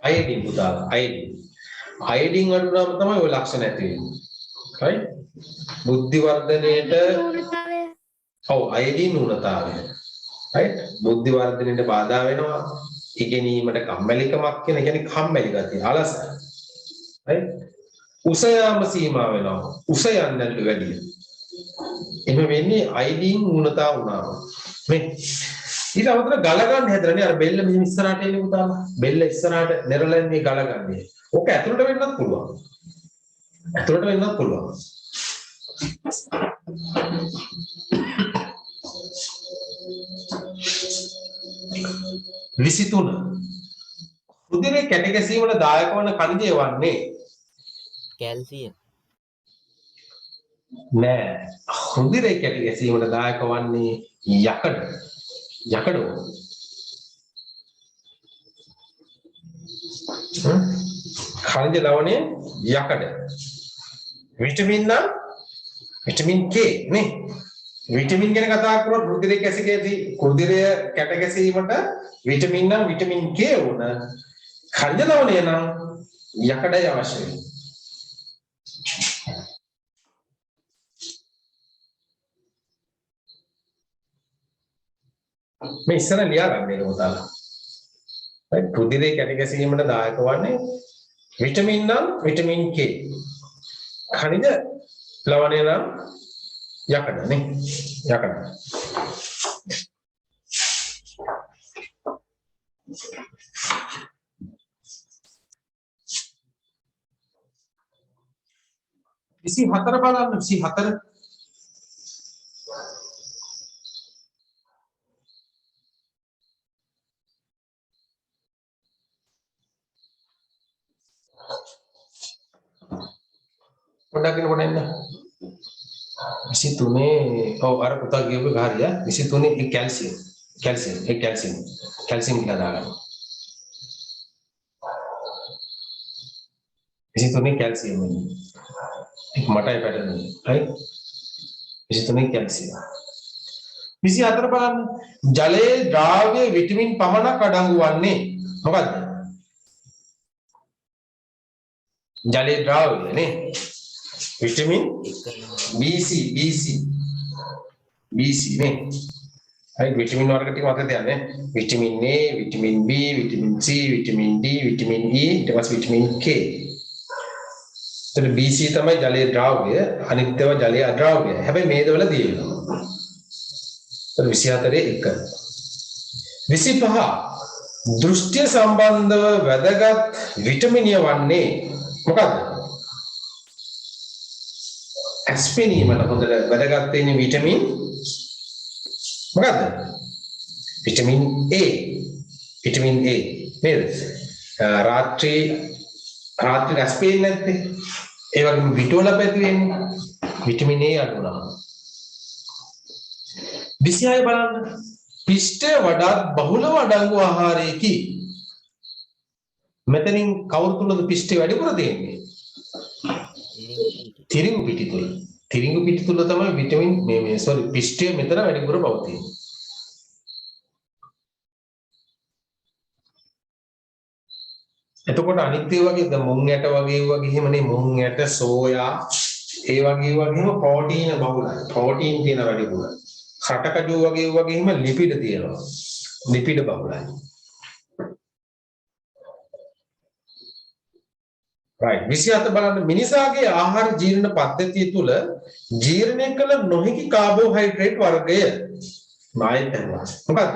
අයඩින් පුතාලා අයඩින් අඩු නම් තමයි ඔය ලක්ෂණ ඇති වෙන්නේ. right? බුද්ධි වර්ධනයේට ඔව් අයඩින් ඌනතාවය. right? බුද්ධි වර්ධනයේට බාධා වෙනවා. ඉගෙනීමට කම්මැලිකමක් කියන කියන්නේ කම්මැලි ගතිය අලස. right? උස යාම සීමා වෙනවා. උස යන්නට වැඩි. එහෙම වෙන්නේ අයඩින් ඌනතාව වුණාම. මේ ඊට අමතරව ගල ගන්න හැදරනේ අර බෙල්ල මෙහෙම ඉස්සරහට එන්නේ පුතාලා. බෙල්ල ඉස්සරහට නෙරලන්නේ ගල ගන්නේ. ඕක ඇතුළට වෙන්නත් පුළුවන්. ඇතුළට වෙන්නත් පුළුවන්. විසිතුන රුධිරයේ කැට ගැසීමට දායක වන කණිජය වන්නේ කැල්සියම්. නෑ. රුධිරයේ කැට ගැසීමට දායක වන්නේ යකඩ. යකඩ. खनिज लवणीय යකඩ. විටමින් නම් විටමින් K නේ. විටමින් ගැන කතා කරොත් රුධිරයේ රුධිරය කැට ගැසීමට විටමින් නම් විටමින් K උන खनिज ලවණය නම් යකඩයි අවශ්‍යයි. මේ ඉස්සර ලියා ගන්න එක පුතාලා. රුධිරයේ කැට ගැසීමට දායක වන්නේ විටමින් නම් විටමින් K. खनिज ලවණය නම් යකඩ නේ. යකඩ. ඉසි 4 බලන්න ඉසි 4 පොඩ්ඩක් එන්න 23 ඔව් අර පුතා කියපු කාර්යය 23 ඒ කැල්සියම් කියලා දාගන්න 23 කැල්සියම් එක මටයි පැටලෙන්නේ right 23 කැල්සියම් 24 බලන්න ජලයේ ද්‍රාව්‍ය විටමින් පමණක් අඩංගු වන්නේ මොකද්ද ජලයේ ද්‍රාව්‍ය නේ विटामिन BC නේ හරි විටමින් වර්ග ටික මතක තියාගන්න vitamin A vitamin B vitamin C vitamin D vitamin E ඊට පස්සේ විටමින් K එතන BC තමයි ජලයේ ද්‍රාව්‍ය අනිත් ඒවා ජලයේ අද්‍රාව්‍ය හැබැයි මේ දෙවල දී වෙනවා එතන 24 1 25 දෘෂ්ටි සම්බන්ධව වැදගත් විටමිනිය වන්නේ මොකක්ද ඇස්පිනීමට හොඳට වැදගත් වෙන්නේ විටමින් මොකද්ද විටමින් A නේද රාත්‍රී ඇස්පිරින් නැත්තේ ඒ වගේම විටෝල පැති වෙන්නේ විටමින් A අඩු වුණා 26 බලන්න පිෂ්ඨය වඩා බහුලව අඩංගු ආහාරයකි මෙතනින් කවුරු තුලද පිෂ්ඨය වැඩිපුර තියෙන්නේ තිරිඟු පිටි තුල තමයි විටමින් මේ සෝරි පිෂ්ඨය මෙතන වැඩිපුර පවතින. එතකොට අනිත් ඒවා වගේ ද මුං ඇට වගේ එහෙමනේ මුං ඇට සෝයා ඒ වගේම ප්‍රෝටීන බහුලයි. ප්‍රෝටීන් තියෙන වැඩිපුර. කටකජු වගේ එහෙම ලිපිඩ තියෙනවා. ලිපිඩ බහුලයි. right 27 බලන්න මිනිසාගේ ආහාර ජීර්ණ පද්ධතිය තුල ජීර්ණය කළ නොහැකි කාබෝහයිඩ්‍රේට් වර්ගය මායිත් මොකද්ද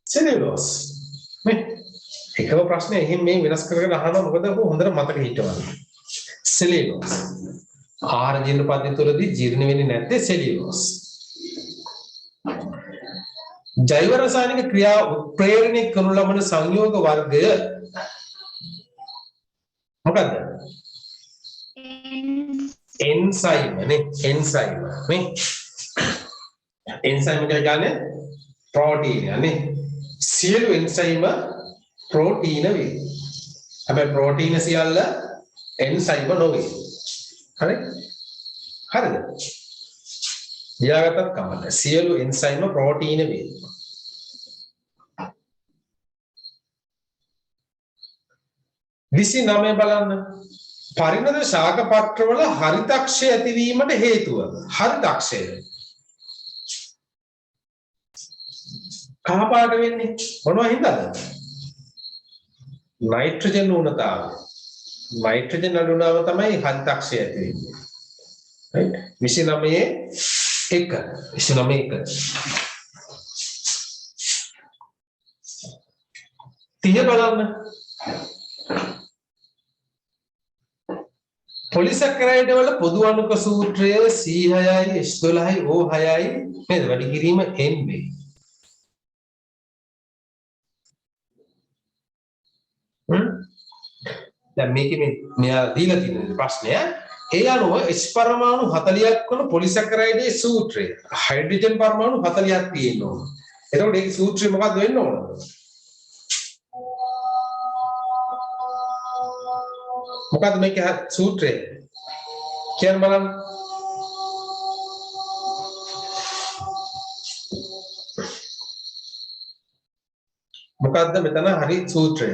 සෙලියුලෝස් මේ එකම ප්‍රශ්නේ එහෙම මේ වෙනස් කරගෙන අහනවා මොකද හොඳට මතක හිටවන්න සෙලියුලෝස් ආහාර ජීර්ණ පද්ධතිය තුලදී ජීර්ණ වෙන්නේ නැත්තේ සෙලියුලෝස් ජෛව රසායනික ක්‍රියා උත්ප්‍රේරණය කරනු ලබන සංයෝග වර්ගය මොකද්ද? එන්සයිම් නේ එන්සයිම් නේ එන්සයිම් කියලා කියන්නේ ප්‍රෝටීන නේ සියලු එන්සයිම ප්‍රෝටීන වේ. හැබැයි ප්‍රෝටීන සියල්ල එන්සයිම නොවේ. හරි? හරිද? ලියාගත්තත් කමන්න. සියලු එන්සයිම ප්‍රෝටීන වේ. 29 බලන්න. පරිණත ශාක පත්‍රවල හරිතක්ෂය ඇතිවීමට හේතුව. හරිතක්ෂය. කහ පාට වෙන්නේ මොනවා හින්දාද? නයිට්‍රජන් ඌනතාවය. නයිට්‍රජන් අඩු වුණාම තමයි හරිතක්ෂය ඇති වෙන්නේ. right 29 30 බලන්න. පොලිසැකරයිඩ් වල පොදු අණුක සූත්‍රය C6යි H12යි O6යි නේද? වැඩි කිරීම N වේ. දැන් මේකේ මෙයා දීලා තියෙන ප්‍රශ්නය ඒ අනුව H පරමාණු 40ක් වන පොලිසැකරයිඩේ සූත්‍රය හයිඩ්‍රජන් පරමාණු 40ක් තියෙන්න ඕන. එතකොට ඒකේ සූත්‍රය මොකක්ද වෙන්න ඕන? මොකද්ද මේකේ සූත්‍රය? කියන්න බලන්න. මොකද්ද මෙතන හරි සූත්‍රය?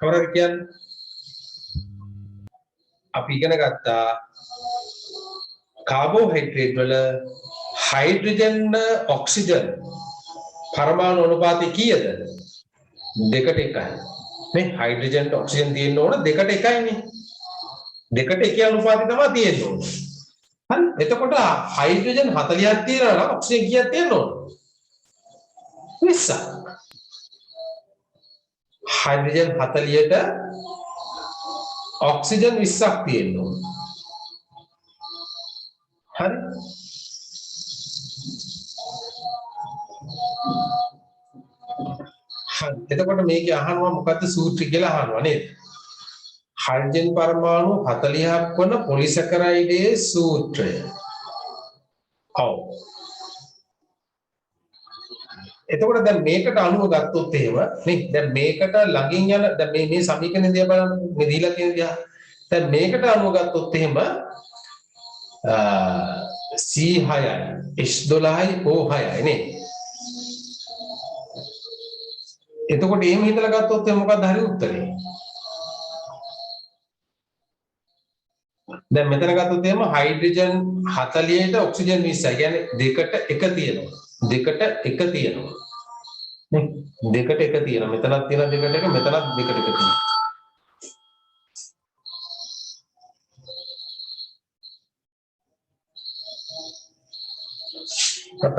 කවුරුද කියන්නේ? අපි ඉගෙන ගත්තා කාබෝහයිඩ්‍රේට් වල හයිඩ්‍රජන් ඔක්සිජන් පරමාණු අනුපාතය කීයද? 2ට 1යි. මේ හයිඩ්‍රජන්ට ඔක්සිජන් තියෙන්න ඕන 2ට 1යිනේ. 2ට 1 අනුපාතය තමයි තියෙන්න ඕන. හරි. එතකොට හයිඩ්‍රජන් 40ක් තියෙනවා නම් ඔක්සිජන් කීයක් තියෙන්න ඕන? 20ක්. හයිඩ්‍රජන් 40ට ඔක්සිජන් 20ක් තියෙන්න ඕන. හරි. එතකොට මේකේ අහනවා මොකද්ද සූත්‍රය කියලා අහනවා නේද? හයිඩ්‍රජන් පරමාණු 40ක් වන පොලිසැකරයිඩේ සූත්‍රය. ඔව්. එතකොට දැන් මේකට අනුව ගත්තොත් එහෙම නේ දැන් මේකට ළඟින් යන දැන් මේ සමීකරණය දිහා බලන්න මේ දීලා තියෙන දිහා දැන් මේකට අනුව ගත්තොත් එහෙම C6යි H12යි O6යි නේ එතකොට එහෙම හිතලා ගත්තොත් මොකක්ද හරි උත්තරේ? දැන් මෙතන ගත්තොත් එහෙම හයිඩ්‍රජන් 40ට ඔක්සිජන් 20යි. කියන්නේ දෙකට එක තියෙනවා. දෙකට එක තියෙනවා. නේ? දෙකට එක තියෙනවා. මෙතනක් තියෙනවා දෙකට එක, මෙතනක් දෙකට එක තියෙනවා.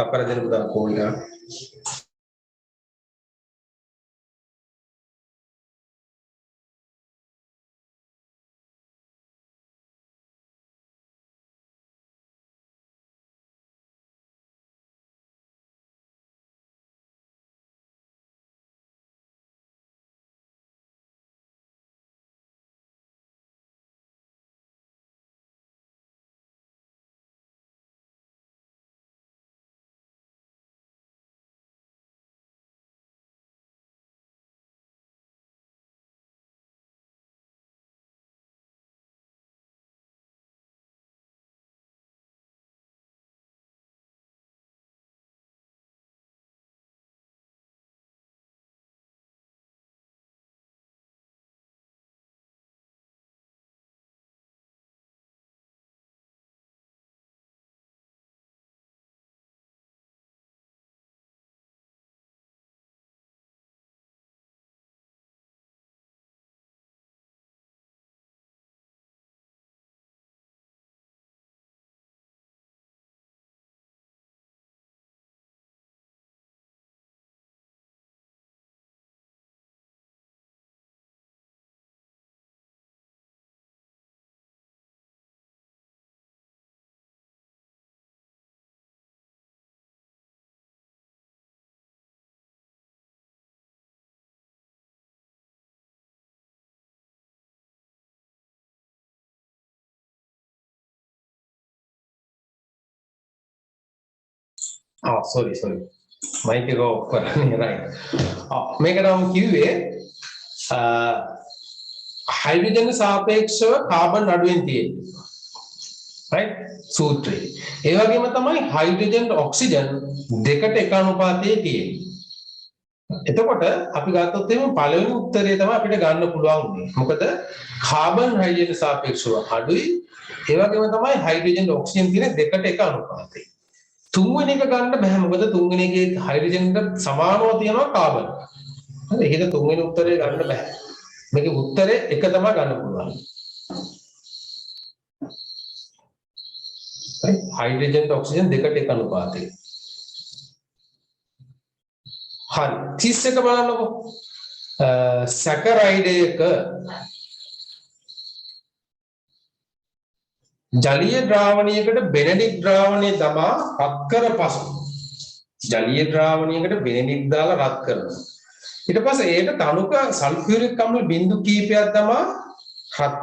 අපර දෙන්න පුතා කෝල් එක. sorry. Mic එක off කරන්නේ right. මේකට මම කිව්වේ හයිඩ්‍රජන් සාපේක්ෂව කාබන් අඩුවෙන් තියෙන්නේ. right? සූත්‍රය. ඒ වගේම තමයි හයිඩ්‍රජන් ඔක්සිජන් දෙකට එක අනුපාතයේ තියෙන්නේ. එතකොට අපි ගත්තොත් එහෙනම් පළවෙනි උත්තරේ තමයි අපිට ගන්න පුළුවන් උනේ. මොකද කාබන් හයිඩ්‍රජන් සාපේක්ෂව අඩුයි. ඒ වගේම තමයි හයිඩ්‍රජන් ඔක්සිජන් තියෙන දෙකට එක අනුපාතය. තුන්වෙනි එක ගන්න බෑ. මොකද තුන්වෙනි එකේ හයිඩ්‍රජන්ට සමානව තියෙනවා කාබන්. හරි. ඒක තුන්වෙනි උත්තරේ ගන්න බෑ. මේකේ උත්තරේ එක තමයි ගන්න පුළුවන්. හරි. හයිඩ්‍රජන් ඔක්සිජන් දෙකට එක අනුපාතය. හරි 31 බලන්නකො සැකරයිඩ් එක ජලීය ද්‍රාවණයකට බෙනඩික් ද්‍රාවණය දමා රත් කර පසු ජලීය ද්‍රාවණයකට බෙනඩික් දාලා රත් කරනවා ඊට පස්සේ ඒක තනුක සල්ෆියුරික් අම්ල බිඳු කීපයක් දමා රත්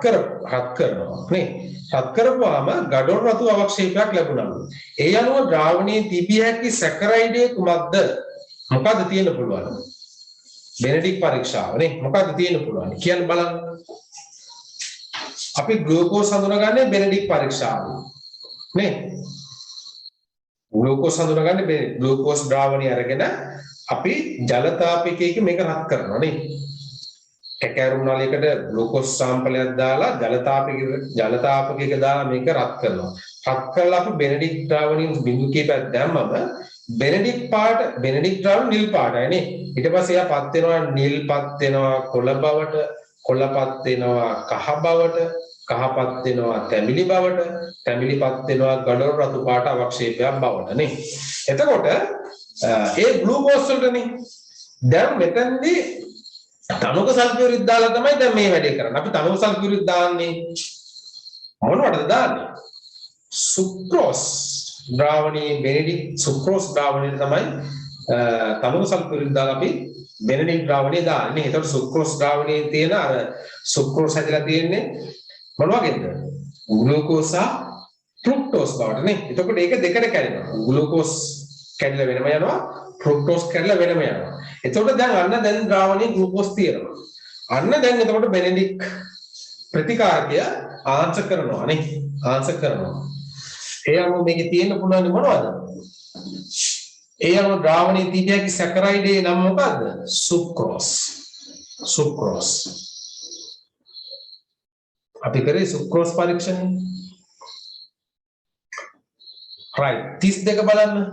කරනවා නේ රත් කරපුවාම ගඩොල් රතු අවක්ෂේපයක් ලැබුණා ඒ අනුව ද්‍රාවණයේ තිබිය හැකි සැකරයිඩ් එක කුමක්ද මොකද්ද තියෙන්න පුළුවන් බෙනඩික් පරීක්ෂාව නේ මොකද්ද තියෙන්න පුළුවන් කියන්න බලන්න අපි ග්ලූකෝස් හඳුනගන්නේ බෙනඩික් පරීක්ෂාවෙන් නේ ග්ලූකෝස් හඳුනගන්නේ ග්ලූකෝස් ද්‍රාවණය අරගෙන අපි ජල තාපකයක මේක රත් කරනවා නේ කැකෑරුම් නලයකට ග්ලූකෝස් සාම්පලයක් දාලා ජල තාපකයක දාලා මේක රත් කරනවා රත් කරලා අපි බෙනඩික් ද්‍රාවණයෙන් බිඳු කීපයක් දැම්මම බෙනඩික් ද්‍රාවණ නිල් පාටයි නේ ඊට පස්සේ එයා පත් වෙනවා නිල්පත් වෙනවා කොළ බවට කොළපත් වෙනවා කහ බවට කහපත් වෙනවා තැඹිලි බවට තැඹිලිපත් වෙනවා ගඩොල් රතු පාට අවක්ෂේපයක් බවට නේ එතකොට ඒ ග්ලූකෝස් වලටනේ දැන් මෙතනදී තනුක සල්ෆියුරික් දාලා තමයි දැන් මේ වැඩේ කරන්නේ අපි තනුක සල්ෆියුරික් දාන්නේ මොනවටද දාන්නේ සුක්‍රෝස් ද්‍රාවණී බෙනඩික් සුක්‍රෝස් ද්‍රාවණය තමයි තනුක සල්ෆියුරික් දාලා අපි බෙනඩික් ද්‍රාවණය දාන්නේ. ඒතකොට සුක්‍රෝස් ද්‍රාවණයේ තියෙන අර සුක්‍රෝස් හැදලා තියෙන්නේ මොන වගේද? ග්ලූකෝස් සහ ෆ්‍රුක්ටෝස් බවට නේ. එතකොට ඒක දෙකට කැඩෙනවා. ග්ලූකෝස් කැඩලා වෙනම යනවා, ෆ්‍රුක්ටෝස් කැඩලා වෙනම යනවා. එතකොට දැන් ද්‍රාවණයේ ග්ලූකෝස් තියෙනවා. දැන් එතකොට බෙනඩික් ප්‍රතිකාරකය ආංශ කරනවා නේ. ආංශ කරනවා. ඒ අනුව මේකේ තියෙන්න පුළුවන් මොනවද? ඒ අනුව ද්‍රාවණයේ තිබියකි සැකරයිඩ් ඒ නම මොකද්ද? සුක්‍රෝස්. අපි කරේ සුක්‍රෝස් පරීක්ෂණය. right 32 බලන්න.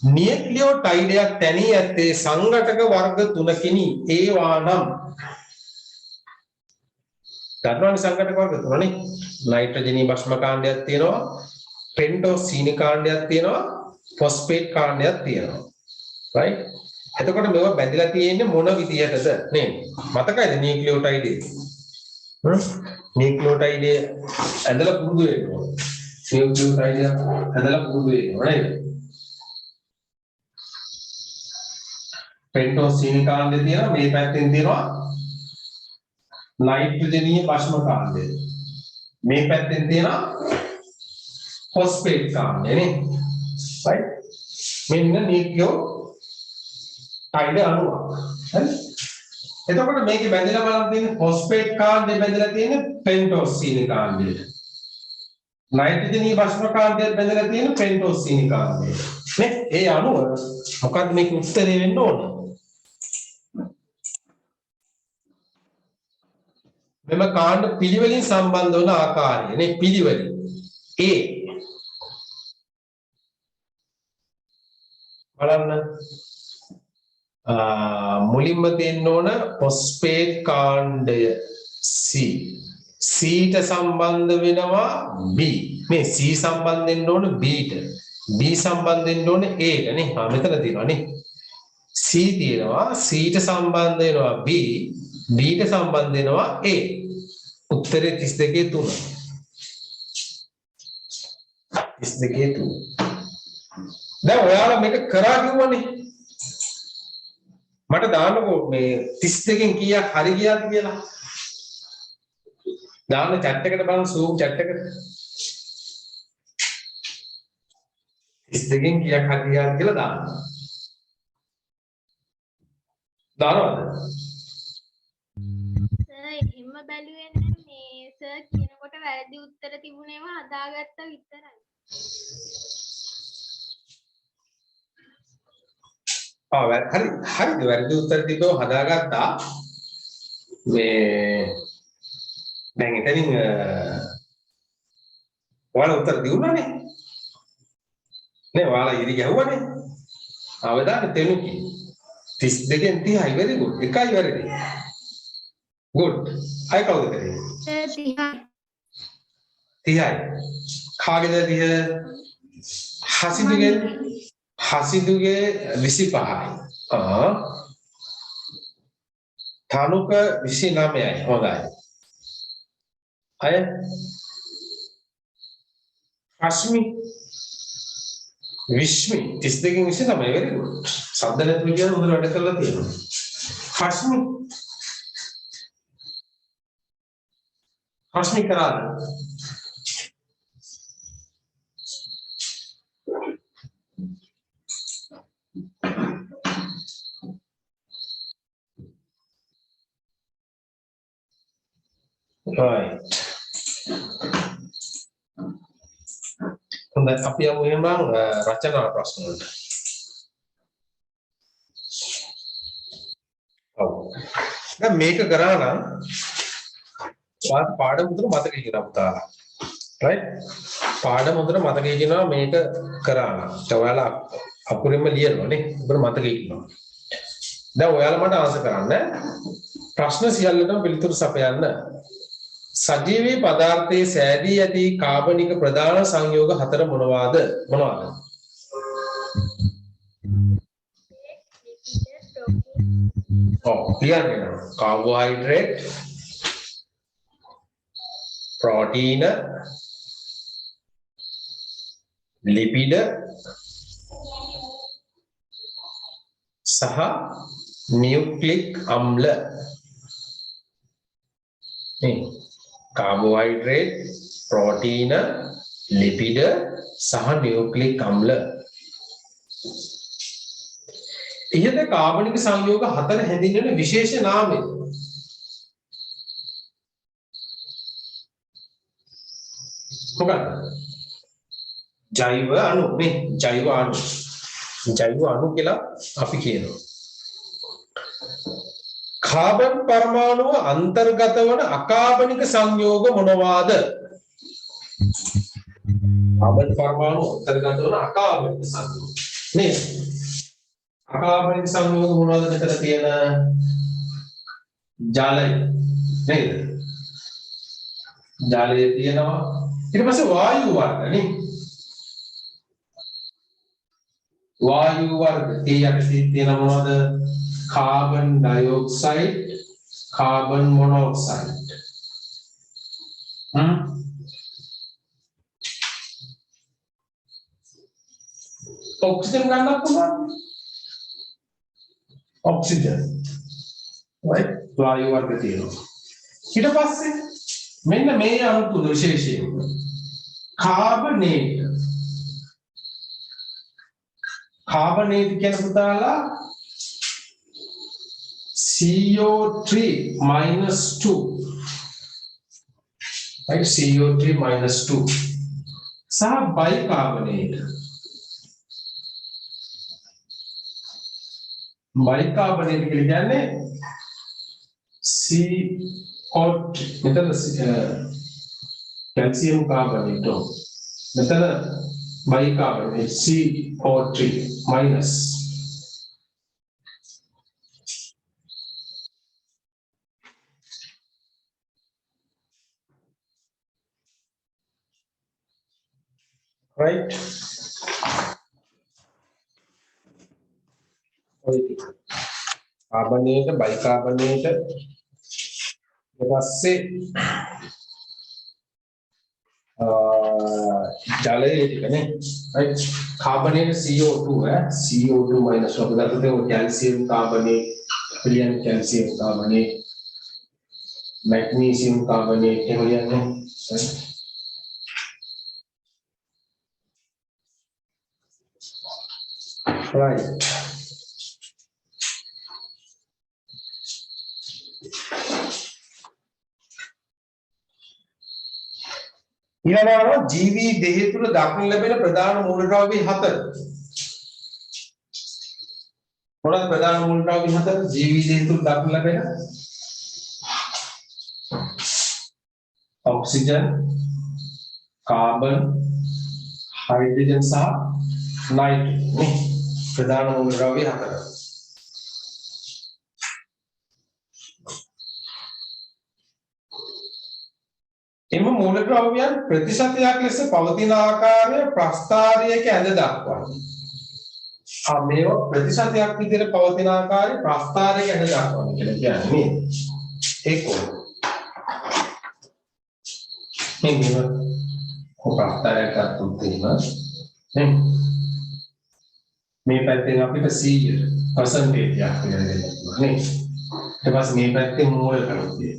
නියුක්ලියෝටයිඩයක් තැනී ඇත්තේ සංඝටක වර්ග 3කිනි. ඒවා නම් ගන්නවනේ සංඝටක වර්ග 3නේ. නයිට්‍රජනී භස්ම කාණ්ඩයක් තියෙනවා. පෙන්ටෝස් සීනි කාණ්ඩයක් තියෙනවා. ෆොස්ෆේට් කාණ්ඩයක් තියෙනවා. right එතකොට මේවා බැඳලා තියෙන්නේ මොන විදියටද නේද මතකයිද නියුක්ලියෝටයිඩ් නියුක්ලියෝටයිඩ් ඇදලා පුරුදු වෙනවා නියුක්ලියෝටයිඩ් ඇදලා පුරුදු වෙනවා right පෙන්ටෝස් සීනි කාණ්ඩය තියෙනවා මේ පැත්තෙන් තියෙනවා නයිට්‍රජනීය භස්ම කාණ්ඩය මේ පැත්තෙන් තියෙනවා ෆොස්ෆේට් කාණ්ඩය නේ right මෙන්න නියුක්ලියෝටයිඩ් අණුව හරි එතකොට මේකේ බැඳලා බලන්න තියෙන්නේ ෆොස්ෆේට් කාණ්ඩය බැඳලා තියෙන්නේ පෙන්ටෝස් සීනි කාණ්ඩයට නයිට්‍රජනීය භස්ම කාණ්ඩයට බැඳලා තියෙන්නේ පෙන්ටෝස් සීනි කාණ්ඩයට නේ ඒ අණුව මොකක්ද මේක උත්තරේ වෙන්න ඕන මෙම කාණ්ඩ පිළිවෙලින් සම්බන්ධ වන ආකාරය නේ පිළිවෙලින් A බලන්න මුලින්ම දෙන්න ඕන ෆොස්ෆේට් කාණ්ඩය C ට සම්බන්ධ වෙනවා B මේ C සම්බන්ධ වෙන්න ඕන B ට B සම්බන්ධ වෙන්න ඕන A ට නේ මෙතන තියෙනවා නේ C තියෙනවා C ට සම්බන්ධ වෙනවා B B ට සම්බන්ධ වෙනවා A උත්තරේ 32 3 දැන් ඔයාලා මේක කරා කිව්වනේ මට දාන්නකෝ මේ 32කින් කීයක් හරි ගියාද කියලා දාන්න chat එකට බලන්න zoom chat එකට 32කින් කීයක් හරි ගියාද කියලා දාන්න. දානවද? සර් එහෙම බැලුවේ නැහැ මේ සර් කියනකොට වැරදි උත්තර තිබුණේම හදාගත්ත විතරයි. හරි හරිද වැරදි උත්තර තිබ්බව හදාගත්තා. මේ දැන් එතනින් ඔයාලා උත්තර දිනුනානේ. නේ ඔයාලා ඉරි ගැහුවානේ. අවදාන තෙනුකි 32න් 30යි very good. එකයි වැරදි. good. අය කවුද කරේ? සර් 30යි. 30යි. කාගේද 30? හසිදුගේ 25යි. තනුක 29යි. හොඳයි. අය රශ්මි විශ්මි 32කින් 29 very good. ශබ්ද නැතුව කියන හොඳට වැඩ කරලා තියෙනවා. රශ්මි කරාද? right. හොඳයි අපි යමු එහෙනම් රචනා ප්‍රශ්න වලට. ඔව්. දැන් මේක කරා නම් ඔයාලා පාඩම උතර මතක හිටිනවා පුතාලා. right? පාඩම උතර මතක හිටිනවා මේක කරා නම්. ඔයාලා අකුරෙන්ම ලියනවා නේ. උතර මතක හිටිනවා. දැන් ඔයාලා මට ආන්සර් කරන්න. ප්‍රශ්න සියල්ලටම පිළිතුරු සපයන්න. සජීවී පදාර්ථයේ සෑදී ඇති කාබනික ප්‍රධාන සංයෝග හතර මොනවාද? කියන්නේ කාබෝහයිඩ්‍රේට්, ප්‍රෝටීන, ලිපිඩ සහ නියුක්ලික් අම්ල. නේ कार्बोहाइड्रेट प्रोटीन लिपिड सह न्यूक्लिक अम्ल इहත කාබනික සංයෝග හතර හැඳින්වෙන විශේෂ නාමය මොකක්ද? ජෛව අණු නේ. ජෛව අණු කියලා අපි කියනවා. කාබන් පරමාණුව අන්තර්ගත වන අකාබනික සංයෝග මොනවාද? කාබන් පරමාණු අන්තර්ගත වන අකාබනික සංයෝග නේ. අකාබනික සංයෝග මොනවද මෙතන තියෙන? ජලය නේද? ජලය තියෙනවා. ඊට පස්සේ වායු වර්ග නේ. වායු වර්ග ඒ යටතේ තියෙන මොනවද? Carbon dioxide, carbon monoxide, oxygen गंदा පුළුවන් ऑक्सीजन right වායු වර්ග තියෙනවා. ඊට පස්සේ මෙන්න මේ අණු තුන විශේෂයෙන් කාබනේට් කියන පුතාලා CO3 minus 2 right CO3 minus 2 सह bicarbonate के लिए क्या CO3 मतलब कैल्शियम कार्बोनेट मतलब bicarbonate CO3 minus right carbonate bicarbonate से जले राइट कार्बोनेट CO2 है CO2 माइनस वो कैल्शियम कार्बोनेट विलियन calcium carbonate magnesium carbonate right. ඊළඟට ජීවී දෙහි තුල දක්නට ලැබෙන ප්‍රධාන මූලද්‍රව්‍ය 4. මොනවාද ප්‍රධාන මූලද්‍රව්‍ය 4? ජීවී දෙහි තුල දක්නට ලැබෙන ඔක්සිජන්, කාබන්, හයිඩ්‍රජන් සහ නයිට්‍රජන් නේ ප්‍රධාන මූලද්‍රව්‍ය 4. එම මූලද්‍රව්‍යයන් ප්‍රතිශතයක් ලෙස පවතින ආකාරය ප්‍රස්ථාරයක ඇඳ දක්වන්නේ. මේවා ප්‍රතිශතයක් විදිහට පවතින ආකාරය ප්‍රස්ථාරයක ඇඳ දක්වන්නේ කියලා කියන්නේ ඒක මේ ප්‍රස්ථාරයක් අතුත් තියෙන මේ පැත්තෙන් අපිට 100% percentage එකක් කියලා දෙන්නවා නේ. ඊට පස්සේ මේ පැත්තේ මූල කරුතිය.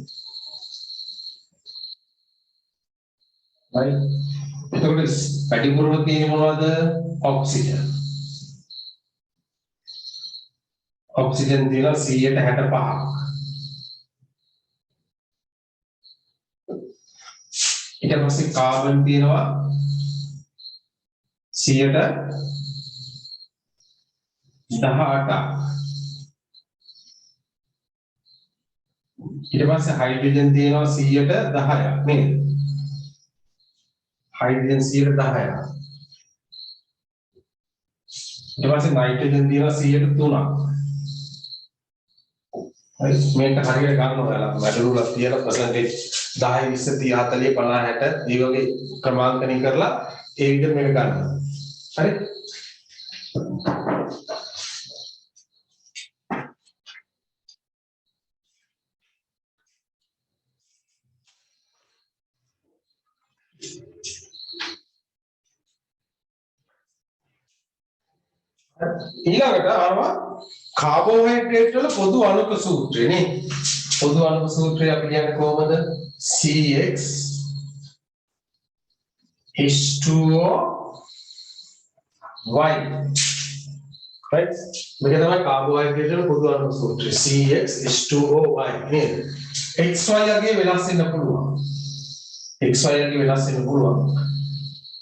right? එතකොට වැඩිපුරම තියෙන්නේ මොනවද? ඔක්සිජන්. ඔක්සිජන් තියෙනවා 65%ක්. ඊට පස්සේ කාබන් තියෙනවා 18%. ඊට පස්සේ හයිඩ්‍රජන් තියෙනවා 10%ක් නේද? हाइड्रोजन 10%. ඊට පස්සේ नाइट्रोजन තියෙනවා 3%. මේක හරියට ගන්න ඔයාලා වැඩිරුලක් තියලා percentage 10 20 30 40 50 60 මේ වගේ ක්‍රමාංකණය කරලා ඒ විදිහට මේක ගන්නවා. හරි? ඊළඟට ආවා කාබෝහයිඩ්‍රේට් වල පොදු අණුක සූත්‍රය නේ. පොදු අණුක සූත්‍රය අපි කියන්නේ කොහොමද? CX H2O Y. right? මේක තමයි කාබෝහයිඩ්‍රේට් වල පොදු අණුක සූත්‍රය. CX H2O Y නේද? XY යගේ වෙනස් වෙන්න පුළුවන්. XY යගේ වෙනස් වෙන්න පුළුවන්.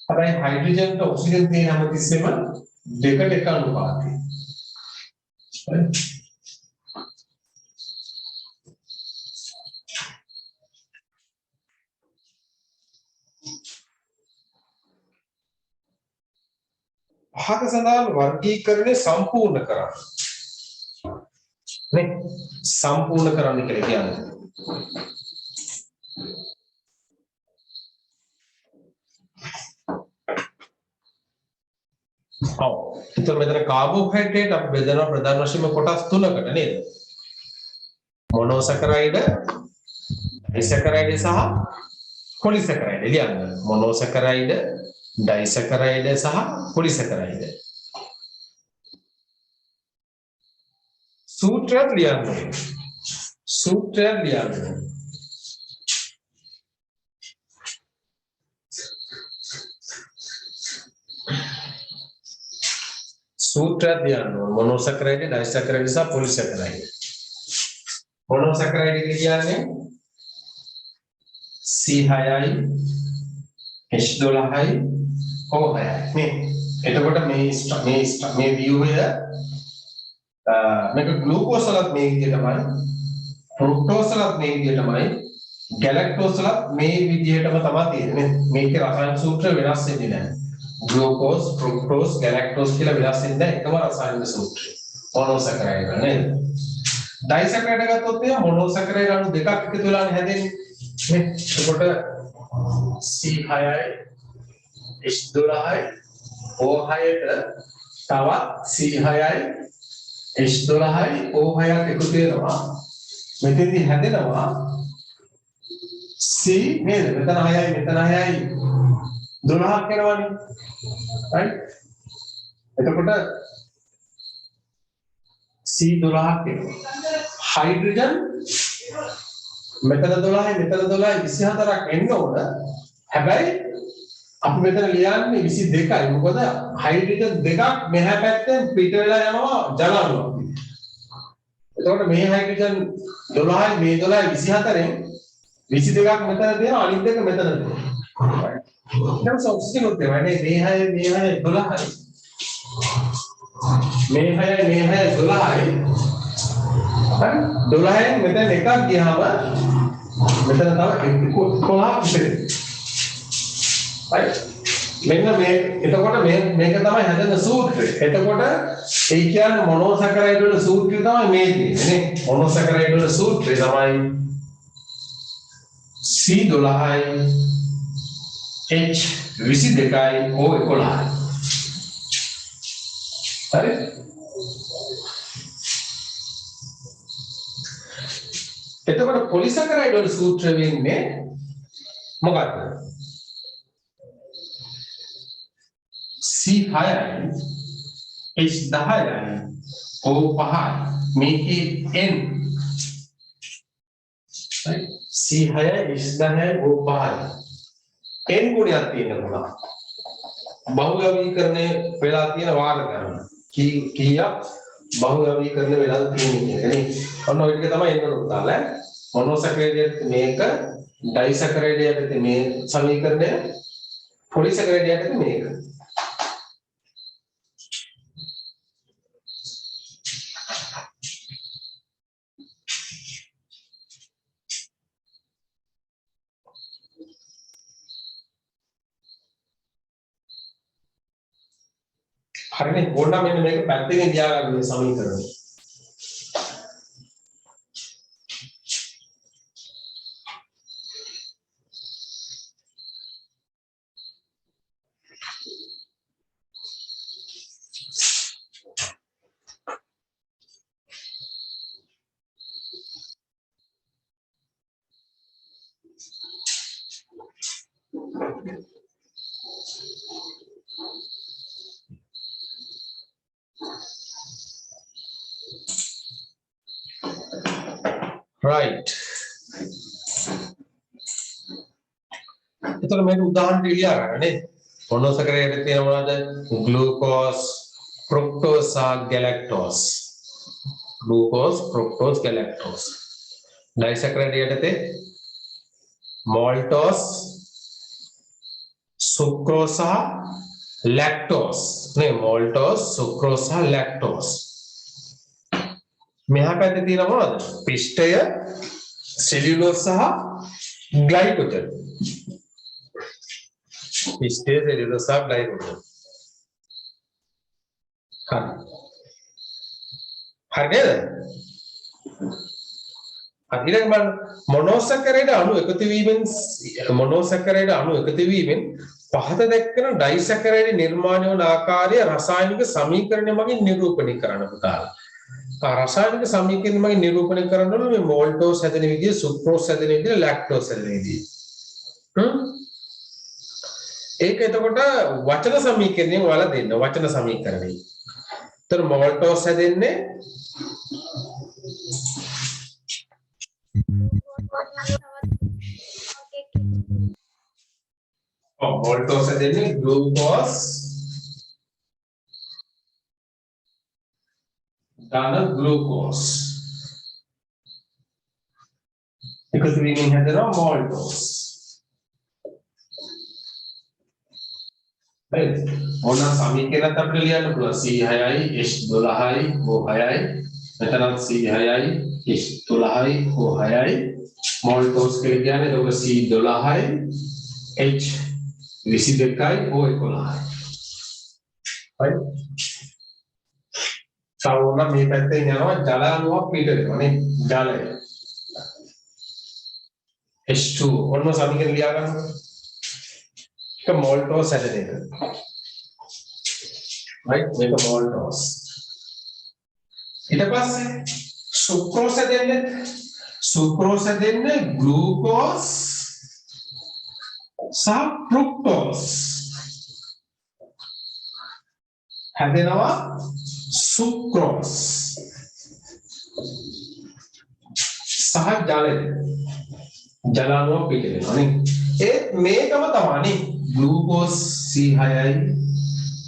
හැබැයි හයිඩ්‍රජන් ට ඔක්සිජන් තියෙන හැමතිස්සෙම දෙකට එක අනුපාතයි. පහත සඳහන් වර්ගීකරණය සම්පූර්ණ කරන්න. නේ සම්පූර්ණ කරන්න කියලා කියන්නේ. तो मेरे कार्बोहाइड्रेट अब बेदना प्रधान राशि में कोटास तुलකට නේද මොනෝසැකරයිඩ් ඩයිසැකරයිඩ් සහ පොලිසැකරයිඩ් ලියන්න මොනෝසැකරයිඩ් ඩයිසැකරයිඩ් සහ පොලිසැකරයිඩ් සූත්‍රයක් ලියන්න सूत्र ध्यान मोनोसैकराइड डाइसैकराइड सा पॉलीसैकराइड मोनोसैकराइड के क्या है C-hai H12hai O-hai මේ එතකොට මේ view එක මේක ග්ලූකෝස් වලත් මේ විදිහටමයි ෆ්‍රුක්ටෝස් වලත් මේ විදිහටමයි ගැලැක්ටෝස් වලත් මේ විදිහටම තමයි තියෙන්නේ මේකේ රසායන සූත්‍ර වෙනස් වෙන්නේ නැහැ ग्लूकोज फ्रुक्टोज गैलेक्टोज කියලා වෙනස් වෙන්නේ එකම රසායනික සූත්‍රය මොනෝසැකරයිඩ් වල නේද ඩයිසැකරයිඩ් ගත්තොත් එයා මොනෝසැකරයිඩ් අණු දෙකක් එකතු වෙලානේ හැදෙන්නේ නේ එතකොට C6යි H12යි O6ට තවත් C6යි H12යි O6ක් එකතු වෙනවා මෙතෙන්දී හැදෙනවා C නේද මෙතන 6යි මෙතන 6යි 12ක් වෙනවනේ right එතකොට C12ක් වෙනවා හයිඩ්‍රජන් මෙතන 12යි මෙතන 12යි 24ක් එන්න ඕන හැබැයි අපි මෙතන ලියන්නේ 22යි. මොකද හයිඩ්‍රජන් දෙකක් මෙහා පැත්තෙන් පිට වෙලා යනවා ජල අණුවක්. එතකොට මේ හයිඩ්‍රජන් 12යි මේ 12යි 24න් 22ක් මෙතන දෙනවා අනිත් එක මෙතන දෙනවා. ඊට පස්සේ ඔක්සිජන් උත් දෙනවා. මේ 6 12යි. මේ 6 12යි. හරි 12න් මෙතන එකක් ගියාම මෙතන තව 11ක් ඉතිරි. right මෙන්න මේ එතකොට මේක තමයි හැදෙන සූත්‍රය. එතකොට ඒ කියන්නේ මොනෝසැකරයිඩ් වල සූත්‍රය තමයි මේ තියෙන්නේ නේ. මොනෝසැකරයිඩ් වල සූත්‍රය තමයි C12යි H22යි O11යි. හරි එතකොට පොලිසැකරයිඩ් වල සූත්‍රය වෙන්නේ මොකක්ද? C6යි H10යි O5යි මේකේ N right C6යි H10යි O5යි N ගුණයක් තියෙනවා. බහුගවීකරණය වෙලා තියෙන වාර ගන්න. කීයක් බහුගවීකරණය වෙලා තියෙන්නේ නේ. ඔන්න ඔය ටික තමයි එන්න උදාලා. මොනෝසැකරයිඩ් මේක ඩයිසැකරයිඩ් යටතේ මේ සමීකරණය පොලිසැකරයිඩ් යටතේ මේක. හරිනේ ඕනනම් මෙන්න මේක පැත්තකින් තියාගන්න මේ සමීකරණය. right එතකොට මේක උදාහරණ ලියා ගන්න නේ. මොනෝසැකරයිඩ් තියෙන මොනවද? ග්ලූකෝස්, ෆ්‍රුක්ටෝස්, ගැලැක්ටෝස්. ග්ලූකෝස්, ෆ්‍රුක්ටෝස්, ගැලැක්ටෝස්. ඩයිසැකරයිඩ් යටතේ මෝල්ටෝස්, සුක්‍රෝස්, ලැක්ටෝස්. නේ මෝල්ටෝස්, සුක්‍රෝස්, ලැක්ටෝස්. මෙහා පැත්තේ තියෙන මොනවද? පිෂ්ඨය, සෙලියුලෝස් සහ ග්ලයිකෝජන්. පිෂ්ඨය, සෙලියුලෝස් සහ ග්ලයිකෝජන්. හරි නේද? ඊළඟ බලන්න මොනෝසැකරයිඩ් අණු එකතු වීමෙන් පහත දැක්කන ඩයිසැකරයිඩ් නිර්මාණය වන ආකාරය රසායනික සමීකරණය මගින් නිරූපණය කරන්න පුතාලා. රසායනික සමීකරණ මගින් නිරූපණය කරනකොට මේ මෝල්ටෝස් හැදෙන විදිය, සුක්‍රෝස් හැදෙන විදිය, ලැක්ටෝස් හැදෙන විදිය. ඒක එතකොට වචන සමීකරණයෙන් ඔයාලා දෙන්න. වචන සමීකරණය. ඒතර මෝල්ටෝස් හැදෙන්නේ මෝල්ටෝස් හැදෙන්නේ ග්ලූකෝස් ධන ග්ලූකෝස් එකතු වීමෙන් හැදෙනවා මෝල්ටෝස්. හරි ඕන සමීකරණත් අපිට ලියන්න පුළුවන්. C6යි H12යි O6යි මෙතනත් C6යි H12යි O6යි මෝල්ටෝස් කියලා කියන්නේ ඒක C12යි H22යි O11යි. හරි සාවෝන මේ පැත්තේ යනවා ජල අණුවක් පිට වෙනවා නේ. ජලය H2 ඔන්න සමීකරණ ලියා ගන්න. ඒක මෝල්ටෝස් හැදෙන එක. right මේක මෝල්ටෝස්. ඊට පස්සේ සුක්‍රෝස් හැදෙන්නේ ග්ලූකෝස් සහ ෆ්‍රුක්ටෝස් හැදෙනවා සුක්‍රෝස් සහ ජලය ජල අණුව පිට වෙනවා නේ. ඒත් මේකම තමයි ග්ලූකෝස් C6යි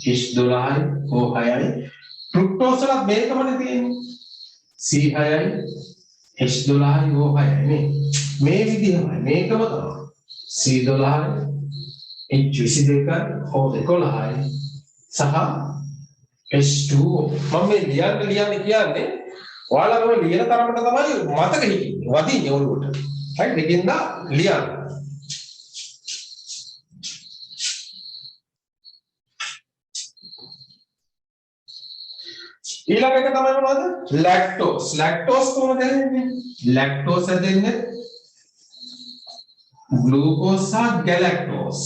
H12යි O6යි ෆ්‍රුක්ටෝස් වලත් මේකමනේ තියෙන්නේ C6යි H12යි O6යි නේ මේ විදිහමයි මේකම තමයි C12යි H22යි O11යි සහ H2O මම මේ ලියන්න කියන්නේ ඔයාලා මේ ලියන තරමට තමයි මතක හිටින්නේ වදින්නේ ඔළුවට හරි දෙකින්ද ලියන්න ඊළඟ එක තමයි මොනවද ලැක්ටෝස් කොහොමද හැදෙන්නේ ලැක්ටෝස් හැදෙන්නේ ග්ලූකෝස් සහ ගැලැක්ටෝස්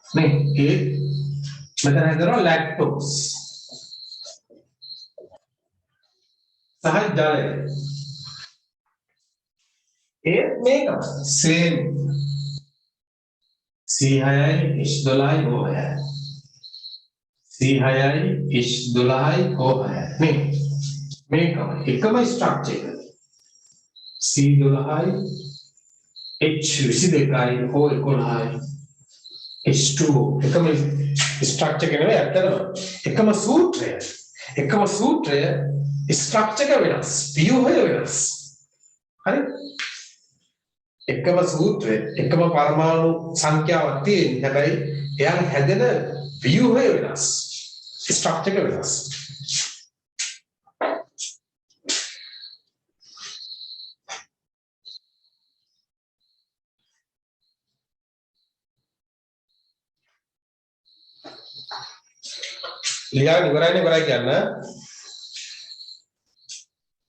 මේ මෙතන හැදෙනවා ලැක්ටෝස් සහ ජලය මේක same C6යි H12යි O6යි C6යි H12යි O6යි මේක එකම ස්ට්‍රක්චර් එක C12යි H22යි O11යි H2O එකම ස්ට්‍රක්චර් එක නෙවෙයි අත්‍තරම එකම සූත්‍රය ස්ට්‍රක්චර් එක වෙනස් ව්‍යුහය වෙනස් හරි එකම සූත්‍රය එකම පරමාණු සංඛ්‍යාවක් තියෙන හැබැයි එයාලා හැදෙන ව්‍යුහය වෙනස් ස්ට්‍රක්චර් එක වෙනස් ලියා ඉවරයි කියන්න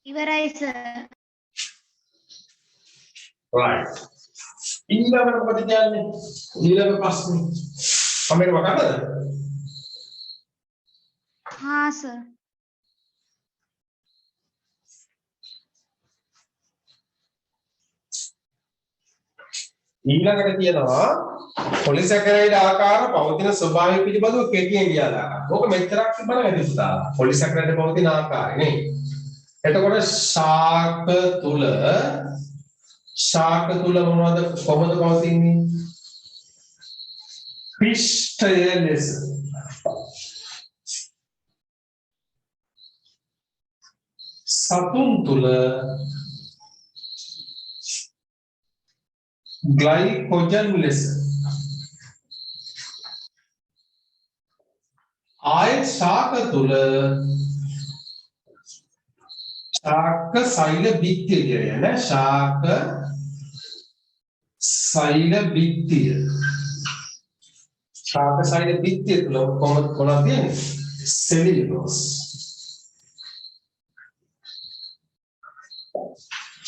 ඉවරයි සර් right ඊළඟට මොකද කියන්නේ ඊළඟ ප්‍රශ්නේ කමෙන්ට් වකන්නද හා සර් ඊළඟට කියනවා පොලිසැකරයිඩ් ආකාර පවතින ස්වභාවය පිළිබඳව කෙටියෙන් ලියා දාන්න. ඕක මෙච්චරක් තිබුණා නේද පුතා? පොලිසැකරයිඩ් පවතින ආකාරය නේ. එතකොට ශාක තුල මොනවද කොහොමද පවතින්නේ? පිෂ්ඨය ලෙස. සතුන් තුල glycogen less ආයත් ශාක තුල ශාක සෛල බිත්තිය කියන්නේ ශාක සෛල බිත්තිය තුල කොහොමද තියෙන්නේ සෙලියුලෝස්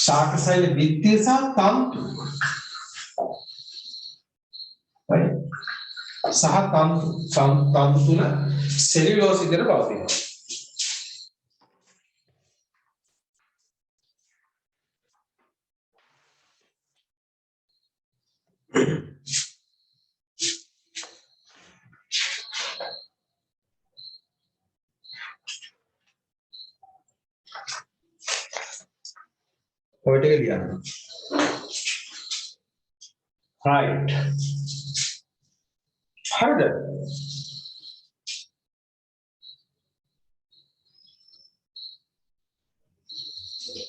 ශාක සෛල බිත්තිය සහ තන්තු සහ තන්තු තුල සෙලියුලෝස් විදිහට පවතිනවා. ඔය ටික ලියන්න. right හරිද?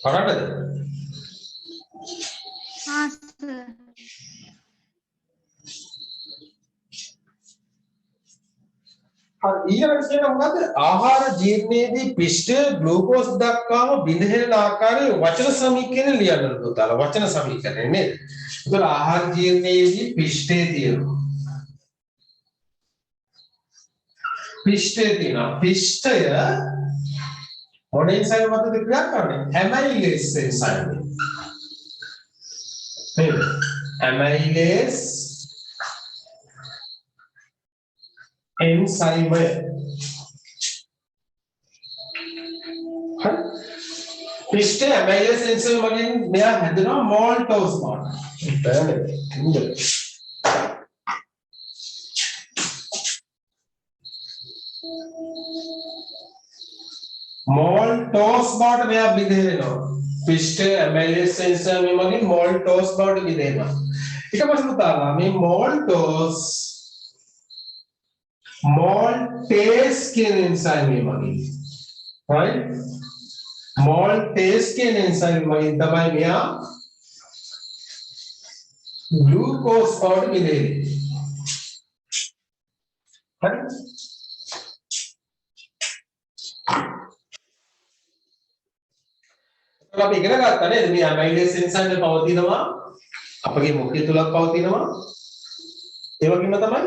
හරිද? හා සර් ඊළඟට කියන මොකද්ද? ආහාර ජීර්ණයේදී පිෂ්ඨ ග්ලූකෝස් දක්වාම බිඳහෙන ආකාරයේ වචන සමීකරණ ලියන්න පුතාලා. වචන සමීකරණ නේද? ඒතර ආහාර ජීර්ණයේදී පිෂ්ඨයේ තියෙනවා. පිෂ්ඨයේ තියෙනවා. පිෂ්ඨය මොන එන්සයිම මතද ක්‍රියා කරන්නේ? ඇමයිලේස් එන්සයිම. නේද? ඇමයිලේස් enzyme පිෂ්ඨ ඇමයිලේස් එන්සයිම වලින් මෙයා හැදෙනවා මෝල්ටෝස් මාර්ග. මෝල්ටෝස් මාර්ග මෙයා බිඳ වෙනවා. පිෂ්ඨ ඇමයිලේස් සෙන්සර් මේ මගින් මෝල්ටෝස් බවට බෙදෙනවා. ඊට පස්සේ පුතාලා මේ maltase කියන එන්සයිම් මේ මගින් right maltase කියන එන්සයිම් මගින් තමයි මෙයා glucose බවට බෙදෙන්නේ. හරි අපි ඉගෙන ගත්තා නේද මේ ඇමයිලේස් එන්සයිම් එක පවතිනවා අපගේ මුඛය තුලක් පවතිනවා ඒ වගේම තමයි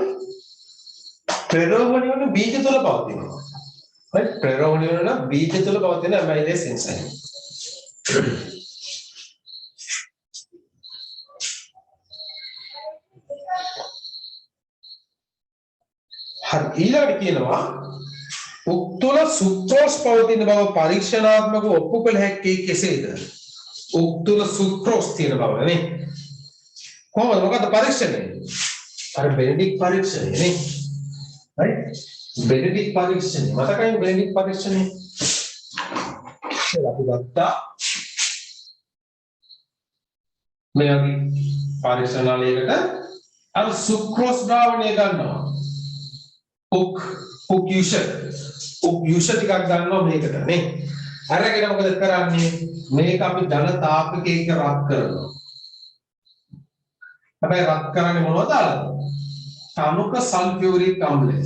ප්‍රෙරෝවණි වන බීජ තුල පවතිනවා right ප්‍රෙරෝවණි වන බීජ තුල පවතින ඇමයිලේස් එන්සයිම් හරි ඊළඟට කියනවා උක්තුල සුක්‍රෝස් පවතින බව පරීක්ෂණාත්මකව ඔප්පු කළ හැක්කේ කෙසේද? උක්තුල සුක්‍රෝස් තියෙන බව නේ. කොහොමද මොකද පරීක්ෂණය? අර බෙනෙඩික් පරීක්ෂණය නේ. right? බෙනෙඩික් පරීක්ෂණය. මතකයි බෙනෙඩික් පරීක්ෂණය. අපි ගත්තා මේ වගේ පරීක්ෂණාලයකට අර සුක්‍රෝස් ද්‍රාවණය ගන්නවා. උක් ටිකක් ගන්නවා මේකට නේ. අරගෙන මොකද කරන්නේ? මේක අපි ධන තාපකයක රත් කරනවා. හැබැයි රත් කරන්නේ මොනවද දාලාද? තනුක සල්ෆියුරික් අම්ලය.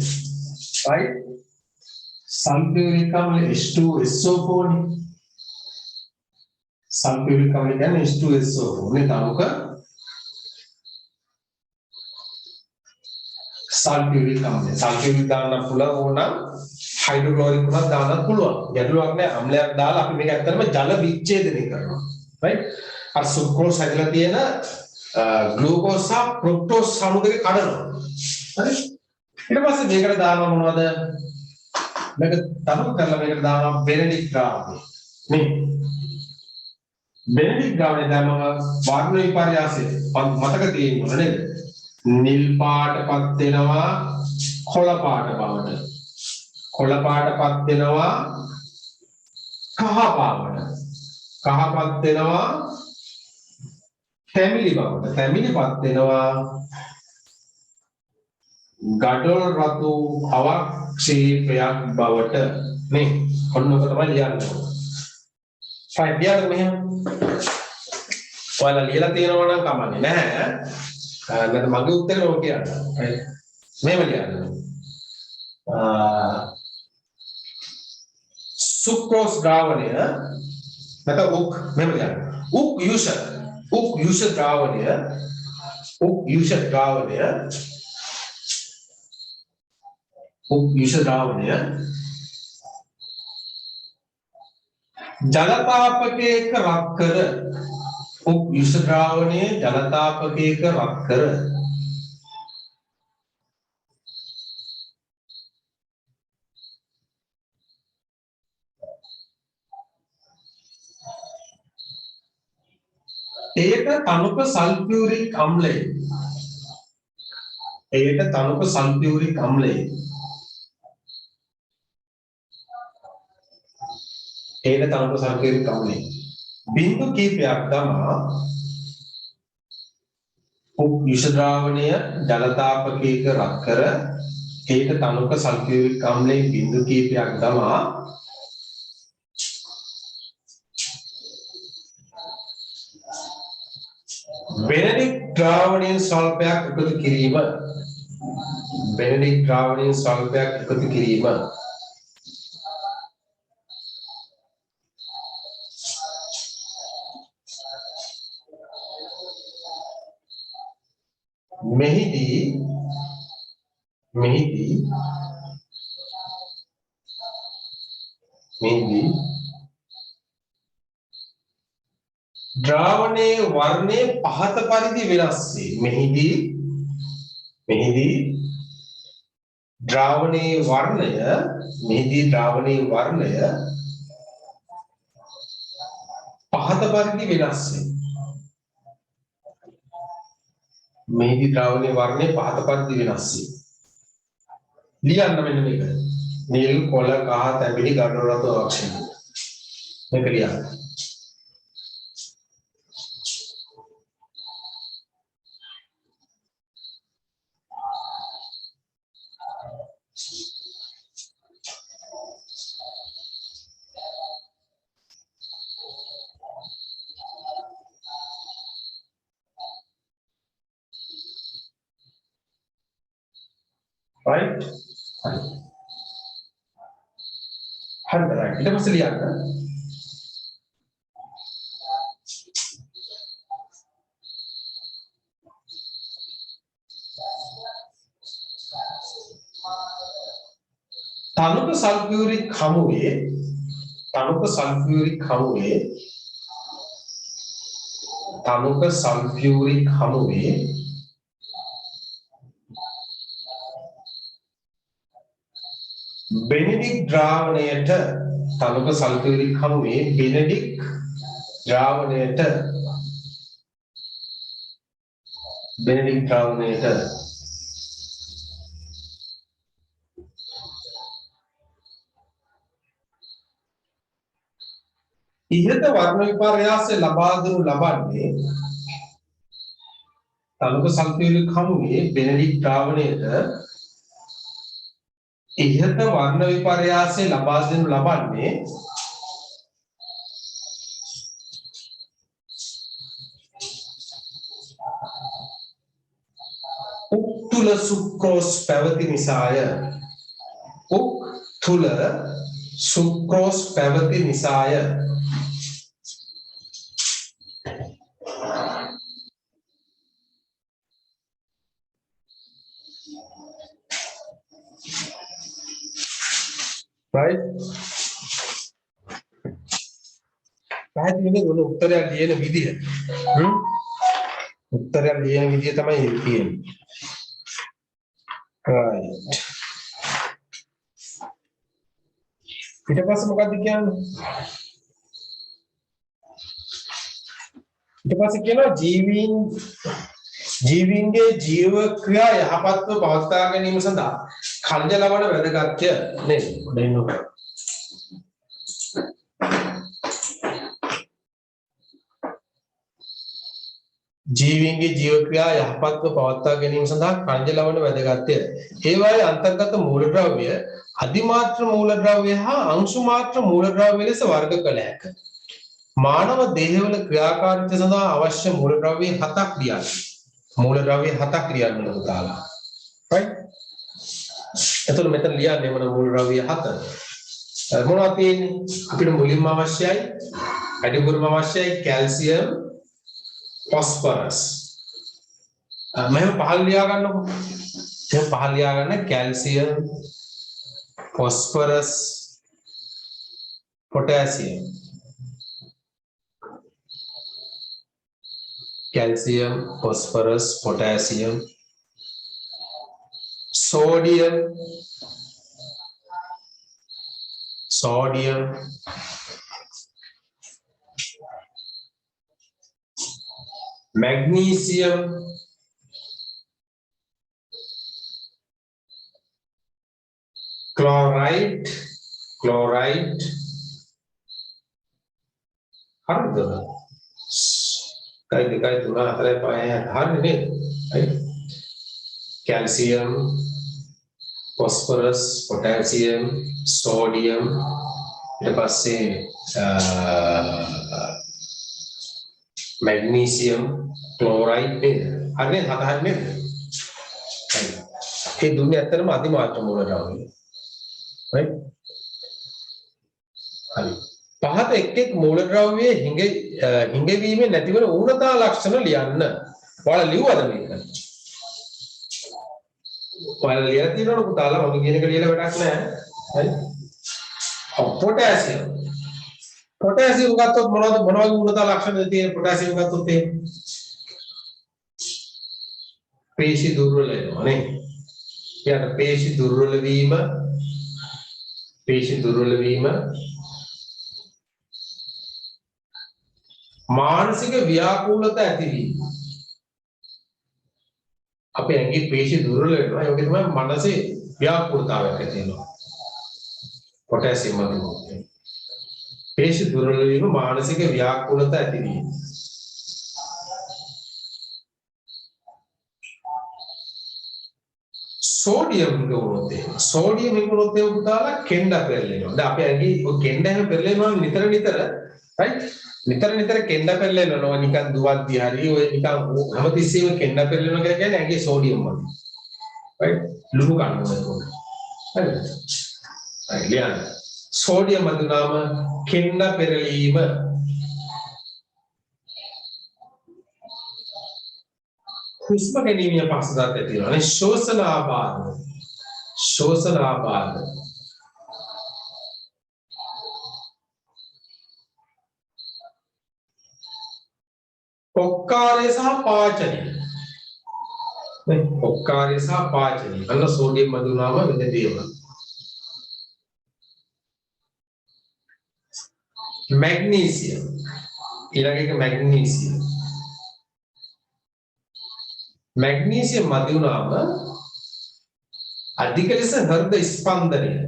right? සල්ෆියුරික් අම්ලය H2SO4 නේ. සල්ෆියුරික් අම්ලය කියන්නේ H2SO4 නේ තනුක සල්ෆියුරික් අම්ලය. සල්ෆියුරික් දාන්න පුළුවන් නම් හයිඩ්‍රොක්ලොරික් උනත් දාන්නත් පුළුවන්. ගැටලුවක් නැහැ. අම්ලයක් දාලා අපි මේක ඇත්තටම ජල විච්ඡේදනය කරනවා. right? අර සුක්‍රෝස් හැදලා තියෙන ග්ලූකෝස් සහ ෆ්‍රුක්ටෝස් අණු දෙක කඩනවා. හරි? ඊට පස්සේ මේකට දානවා මොනවද? මේක තනුක කරලා මේකට දානවා බෙනෙඩික් ද්‍රාවණය. නේ? බෙනෙඩික් ද්‍රාවණය දැම්මම වර්ණ විපර්යාසය මතක තියෙන්න නේද? නිල් පාටපත් වෙනවා කොළ පාට බවට. කොළ පාටපත් වෙනවා කහ පාට. කහපත් වෙනවා තැමිලි බවට. තැමිලිපත් වෙනවා ගඩොල් රතු අවක්ෂේපයක් බවට. මේ ඔන්නක තමයි ලියන්නේ. ෆයින් ලියන්න මෙහෙම. ඔයාලා ලියලා තියෙනවා නම් කමන්නේ නැහැ. නැත්නම් මගේ උත්තරේ ඔය කියන්න. මෙහෙම ලියන්න. සුක්‍රෝස් ද්‍රාවණය නැත්නම් උක් මෙහෙම ලියන්න. උක් යුෂ ද්‍රාවණය ජලතාපකයක රත් කර යුෂ ද්‍රාවණය ජලතාපකයක රත් කර එයට තනුක සල්ෆියුරික් අම්ලය බිංදු කීපයක් දමා යුෂ ද්‍රාවණය ජලතාපකයක රත් කර එයට තනුක සල්ෆියුරික් අම්ලයෙන් බිංදු කීපයක් දමා බෙනෙඩික් ද්‍රාවණයෙන් ස්වල්පයක් එකතු කිරීම මෙහිදී ද්‍රාවණයේ වර්ණය පහත පරිදි වෙනස් වේ. මෙහිදී ද්‍රාවණයේ වර්ණය පහත පරිදි වෙනස් වේ. ලියන්න මෙන්න මේක. නිල් කොළ කහ තැඹිලි ගඩොල් රතු අවක්ෂේප. මේක ලියන්න. right හරිද right ඊට පස්සේ ලියන්න තනුක සල්ෆියුරික් හමුවේ बेनेडिक द्रावණයට තනුක සල්ෆියුරික් හමුවේ बेनेडिक द्रावණයට ඉහත වර්ණ විපර්යාසය ලබා දෙනු ලබන්නේ තනුක සල්ෆියුරික් හමුවේ बेनेडिक द्रावණයට ඉහත වර්ණ විපර්යාසය ලබා දෙනු ලබන්නේ උක් තුල සුක්‍රෝස් පැවති නිසාය. උක් තුල සුක්‍රෝස් පැවති නිසාය. right පැහැදිලිද ඔන්න උත්තරයක් ලියන විදිය උත්තරයක් ලියන විදිය තමයි තියෙන්නේ right ඊට පස්සේ මොකක්ද කියන්නේ ඊට පස්සේ කියනවා ජීවීන්ගේ ජීව ක්‍රියා යහපත්ව පවත්වා ගැනීම සඳහා खनिज लवण වැදගත්ය නේද? දෙන්න ඕන. ජීවීන්ගේ ජීව ක්‍රියා යහපත්ව පවත්වා ගැනීම සඳහා खनिज ලවණ වැදගත්ය. ඒවායේ අන්තර්ගත මූලද්‍රව්‍ය අධිමාත්‍ර මූලද්‍රව්‍ය හා අංශු මාත්‍ර මූලද්‍රව්‍ය ලෙස වර්ග කළ හැක. මානව දේහවල ක්‍රියාකාරීත්වය සඳහා අවශ්‍ය මූලද්‍රව්‍ය 7ක් ලියන්න. මූලද්‍රව්‍ය 7ක් ලියන්න උදාලා. right? එතකොට මෙතන ලියන්නේ මොන මූලද්‍රව්‍ය 7 මොනවද තියෙන්නේ අපිට මුලින්ම අවශ්‍යයි වැඩිපුරම අවශ්‍යයි කැල්සියම් ෆොස්ෆරස් මම පහල ලියා ගන්නකො එහෙනම් පහල ලියා ගන්න calcium phosphorus potassium calcium phosphorus potassium sodium magnesium chloride හරිද කයි දෙකයි තුන හතරයි පහයි හරිනේ නේද calcium phosphorus potassium sodium ඊට පස්සේ magnesium chloride නේද හරිනේ හතයි නේද ඒ දුන්නේ ඇත්තටම අධිමාත්‍ර මූලද්‍රව්‍ය right හරි පහත එක් මූලද්‍රව්‍යයේ හිඟවීමේ නැතිවන ඌනතා ලක්ෂණ ලියන්න ඔයාලා ලියුවද මේක ඔයාලා ලියලා තියෙනවද පුතාලා මම කියන එක ලියලා වැඩක් නැහැ හරි පොටෑසියම් ගත්තොත් මොනවද වගේ ඌනතා ලක්ෂණ තියෙන පොටෑසියම් ගත්තොත් ඒ පේශි දුර්වල වෙනවා නේ ඊට පේශි දුර්වල වීම මානසික ව්‍යාකූලතා ඇතිවීම අපේ ඇඟේ පේශි දුර්වල වෙනවා ඒක තමයි මනසේ ව්‍යාකූලතාවයක් ඇති වෙනවා පොටෑසියම් වගේ පේශි දුර්වල වීම මානසික ව්‍යාකූලතා ඇතිවීම සෝඩියම් හිඟුනොත් ඒ පුතාලා කෙන්ඩ පෙරලෙනවා දැන් අපේ ඇඟේ ඔය කෙන්ඩ හැම පෙරලෙනවා නිතර right නිතර කෙන්ඩ පෙරලෙනවා නිකන් දුවද්දී හරි ඔය නිකන් හැමතිස්සෙම කෙන්ඩ පෙරලෙනවා කියලා කියන්නේ ඇඟේ සෝඩියම් වගේ right ලුණු ගන්න ඕනේ හරිද right ලියන්න සෝඩියම් අදුනාම කෙන්න පෙරලීම හුස්ම ගැනීම පස්සට තියෙනවා නේ ශෝෂණ ආබාධ ඔක්කාරය සහ පාචනය ඔක්කාරය සහ පාචනය අන්න සෝඩියම් අදුනාම වෙන දේවල් magnesium ඊළඟ එක magnesium මදි වුණාම අධික ලෙස හෘද ස්පන්දනය ඒ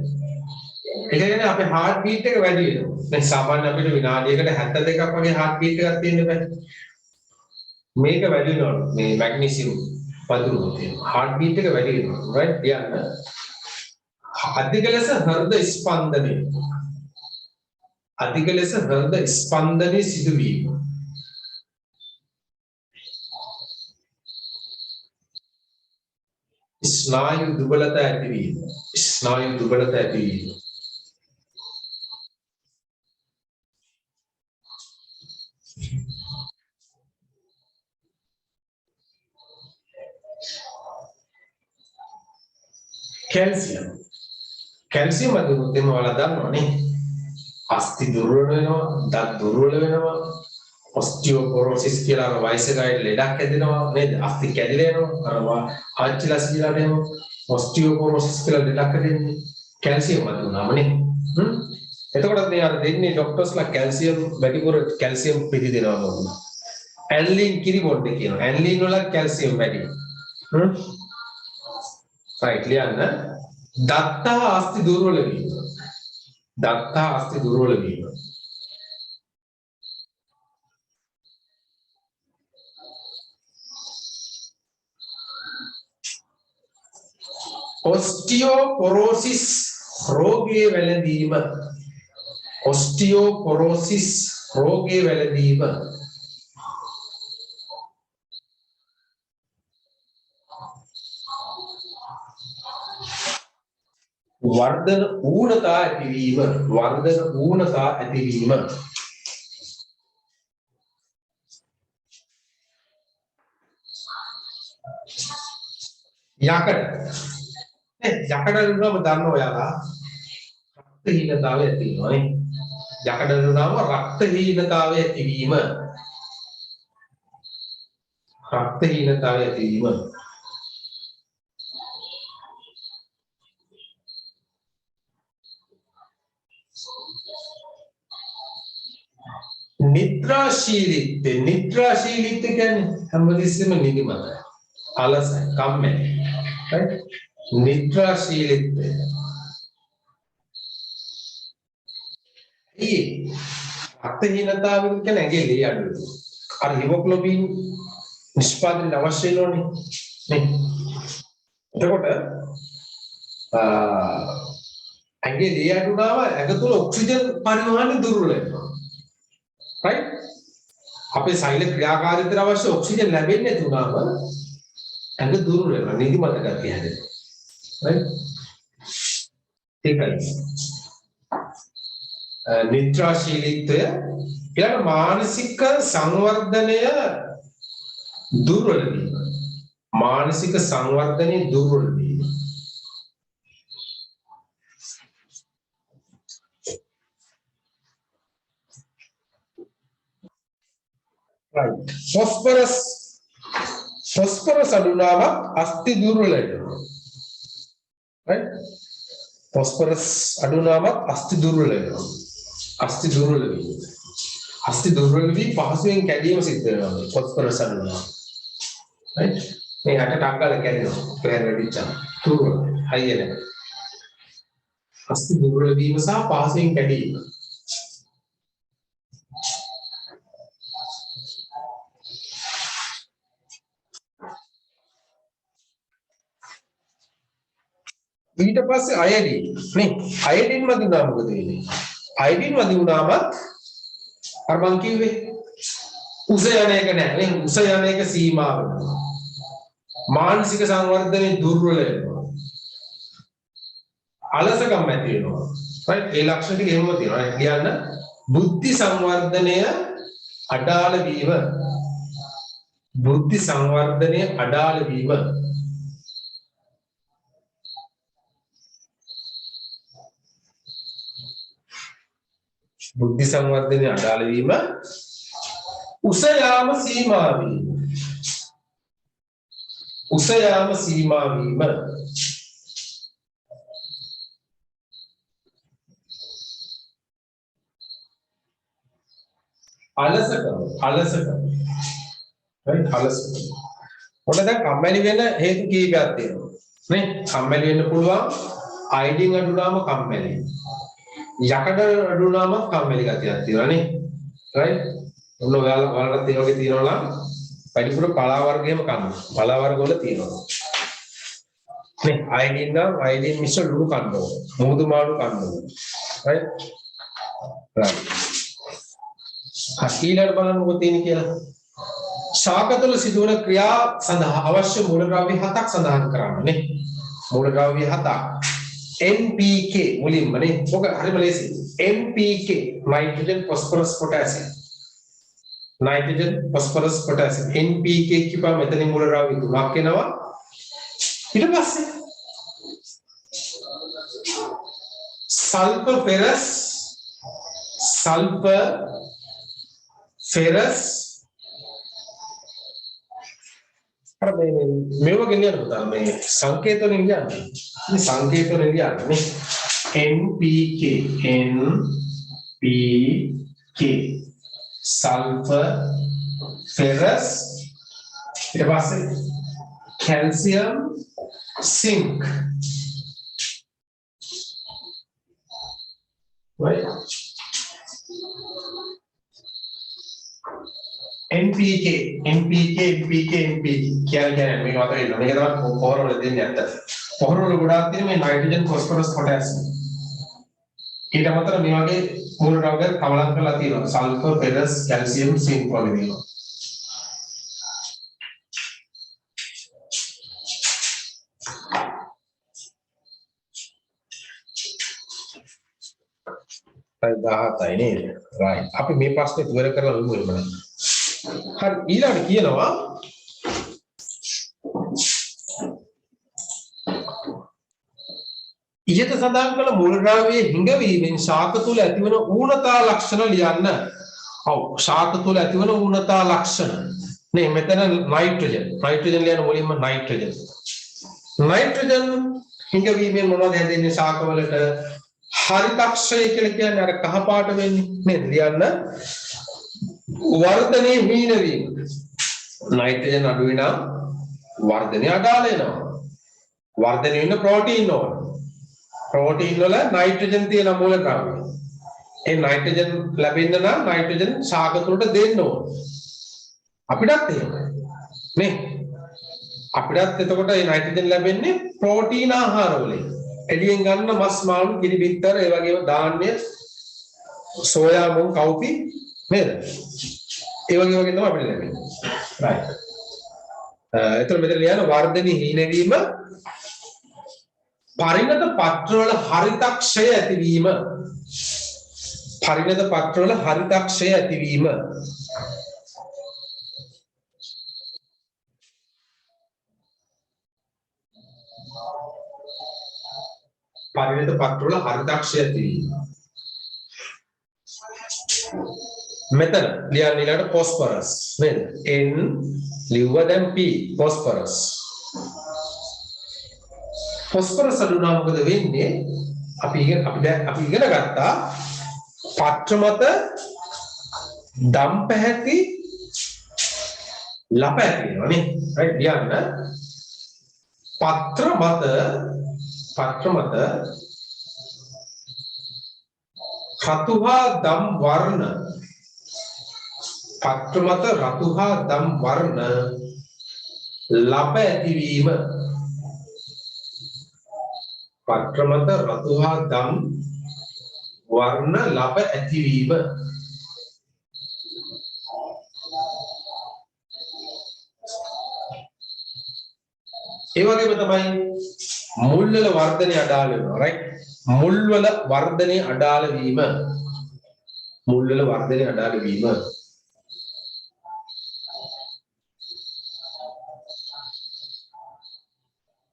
කියන්නේ අපේ heart beat එක වැඩි වෙනවා දැන් සාමාන්‍ය අපිට විනාඩියකට 72ක් වගේ heart beat එකක් තියෙන්න බෑ මේක වැඩි වෙනවා මේ magnesium පදුරුව තියෙන heart beat එක වැඩි වෙනවා right කියන්න අධික ලෙස හෘද ස්පන්දනයේ සිදුවීම ස්නායු දුබලතා ඇතිවීම කැල්සියම් අදුනොත් එම ඔයාලා දන්නවනේ අස්ථි දුර්වල වෙනවා දත් දුර්වල වෙනවා ඔස්ටියෝපොරොසිස් කියලා අර වයසක අය ලෙඩක් හැදෙනවා නේද අස්ථි කැඩිලා යනවා අර ආච්චිලාස් කියලා දෙනවා ඔස්ටියෝපොරොසිස් කියලා ලෙඩක් හැදෙන්නේ කැල්සියම් අදුනාමනේ එතකොට මේ අර දෙන්නේ ડોක්ටර්ස්ලා කැල්සියම් වැඩිපුර කැල්සියම් පිළි දෙනවා නෝන ඇන්ලින් කිරිබොඩ් කියනවා ඇන්ලින් වල කැල්සියම් වැඩි right ලියන්න දත්තා අස්ථි දුර්වල වීම ඔස්ටියෝපොරොසිස් රෝගයේ වැළඳීම වර්ධන ඌනතා ඇතිවීම යකඩ ලුණුම දන්නවා ඔයාලා රක්තහීනතාවය ඇති වෙනවා නේ යකඩ ලුණුම රක්තහීනතාවය ඇතිවීම නිද්‍රාශීලීත්වය කියන්නේ හැමදෙස්සෙම නිදිමත අලසයි කම්මැලි right නිද්‍රාශීලීත්වය රක්තහීනතාව කියන්නේ ඇඟේ ලේ අඩු වෙනවා අර හිමොග්ලොබින් නිෂ්පාදනය අවශ්‍ය වෙනෝනේ නේ එතකොට ඇඟේ ලේ අඩු වුණාම ඇඟ තුල ඔක්සිජන් පරිවහනය දුර්වල වෙනවා right අපේ සෛල ක්‍රියාකාරීත්වයට අවශ්‍ය ඔක්සිජන් ලැබෙන්නේ නැති වුණාම ඇඟ දුර්වල වෙනවා නිදිමත ගතිය හැදෙනවා right ඒකයි නිද්‍රාශීලීත්වය ඊළඟ මානසික සංවර්ධනය දුර්වල වීම right phosphorus අඩුනාම අස්ථි දුර්වල වෙනවා right phosphorus අඩුනාම අස්ථි දුර්වල වෙනවා අස්ථි දුර්වල වී පහසුවෙන් කැඩීම සිද්ධ වෙනවා phosphorus අඩුනාම right මේ අට ටංගල කැඩෙනවා පෙර වැඩිචා දුර්වල හයියන අස්ථි දුර්වල වීම සහ පහසුවෙන් කැඩීම ඊට පස්සේ අයඩින් නේ අයඩින් මදි වුණා මොකද වෙන්නේ අයඩින් මදි වුණාමත් අර මං කිව්වේ උස යන එක නෑ නේ උස යන එක සීමා වෙනවා මානසික සංවර්ධනයේ දුර්වල වෙනවා. අලසකම් ඇති වෙනවා. right ඒ ලක්ෂණ ටික එහෙම තියෙනවා. කියන්න බුද්ධි සංවර්ධනය අඩාල වීම. බුද්ධි සංවර්ධනය අඩාල වීම. බුද්ධි සංවර්ධනය අඩාල වීම උස යාම සීමා වීම. උස යාම සීමා වීම. අලසකම right අලසකම. ඔන්න දැන් කම්මැලි වෙන හේතු කීපයක් තියෙනවා නේ. කම්මැලි වෙන්න පුළුවන් අයිඩින් අඩු වුණාම කම්මැලි. යකඩ අඩු වුණාම කම්මැලි ගතියක් තියෙනවා නේ. right ඔන්න ඔයාලට ඒ වගේ තියෙනවා නම් වැඩිපුර පලා වර්ගයම කන්න. පලා වර්ග වල තියෙනවා නේ. අයිඩින් නම් අයිඩින් මිශ්‍ර ලුණු කන්න ඕන. මුහුදු මාළු කන්න ඕන. right ඊළඟ බලන්න මොකද තියෙන්නේ කියලා. ශාක තුළ සිදුවන ක්‍රියා සඳහා අවශ්‍ය මූලද්‍රව්‍ය 7ක් සඳහන් කරන්න නේ. මූලද්‍රව්‍ය 7ක්. NPK මුලින්ම නේ. ඔක හරිම ලේසි. NPK nitrogen phosphorus potassium. nitrogen phosphorus potassium NPK කියපුවා මෙතනින් මූලද්‍රව්‍ය 3ක් එනවා. ඊට පස්සේ sulfur ferrous අර මේව ගෙනියන්න පුතා මේ සංකේත වලින් කියන්නේ. මේ සංකේත වලින් කියන්නේ NPK sulfur ferrous ඊට පස්සේ calcium zinc right NPK කියන්නේ මේක අතර ඉන්න මේක තමයි පොහොර වල දෙන්නේ ඇත්ත. පොහොර වල ගොඩාක් තියෙන මේ nitrogen phosphorus potassium. ඊට අමතරව මේ වගේ මූල ද්‍රව්‍ය කවලම් කරලා තියෙනවා. sulfur ferrous calcium zinc වගේ මේවා. right නේද? right අපි මේ ප්‍රශ්නේ ඉවර කරලා බලමු එහෙනම්. හරි ඊළඟට කියනවා ඉහත සඳහන් කළ මූලද්‍රව්‍යයේ හිඟවීමෙන් ශාක තුල ඇතිවන ඌනතා ලක්ෂණ ලියන්න. ඔව් ශාක තුල ඇතිවන ඌනතා ලක්ෂණ. නේ මෙතන නයිට්‍රජන් ලියන මුලින්ම නයිට්‍රජන් හිඟවීමෙන් මොනවද හැදෙන්නේ ශාක වලට? හරිතක්ෂය කියලා කියන්නේ අර කහ පාට වෙන්නේ නේද? ලියන්න වර්ධනයේ හීන වීම. නයිට්‍රජන් අඩු වෙනවා වර්ධනය අඩාල වෙනවා. වර්ධනය වෙන ප්‍රෝටීන් ඕන. ප්‍රෝටීන් වල නයිට්‍රජන් තියෙන මූලද්‍රව්‍ය. ඒ නයිට්‍රජන් ලැබෙන්න නම් නයිට්‍රජන් ශාක තුලට දෙන්න ඕන. අපිටත් එහෙමයි. නේ? අපිටත් එතකොට මේ නයිට්‍රජන් ලැබෙන්නේ ප්‍රෝටීන් ආහාර වලින්. එළියෙන් ගන්න මස් මාළු කිරි බිත්තර ඒ වගේම ධාන්‍ය සෝයා මුං කව්පි නේද? ඒ වගේ තමයි අපිට ලැබෙන්නේ. right. එතකොට මෙතන ලියන වර්ධනයේ හීන වීම පරිණත පත්‍රවල හරිතක්ෂය ඇතිවීම. පරිණත පත්‍රවල හරිතක්ෂය ඇතිවීම. පරිණත පත්‍රවල හරිතක්ෂය ඇතිවීම. මෙතන ලියන්න ඊළඟට phosphorus නේද? N ලිව්වා දැන් P phosphorus. phosphorus අඩු නම් මොකද වෙන්නේ? අපි ඉගෙන ගත්තා පත්‍ර මත දම් පැහැති ලප ඇති වෙනවා නේ. right ලියන්න පත්‍ර මත රතු හා දම් වර්ණ පත්‍ර මත රතු හා දම් වර්ණ ලප ඇතිවීම. පත්‍ර මත රතු හා දම් වර්ණ ලප ඇතිවීම. ඒ වගේම තමයි මුල් වල වර්ධනය අඩාල වෙනවා right මුල් වල වර්ධනය අඩාල වීම මුල් වල වර්ධනය අඩාල වීම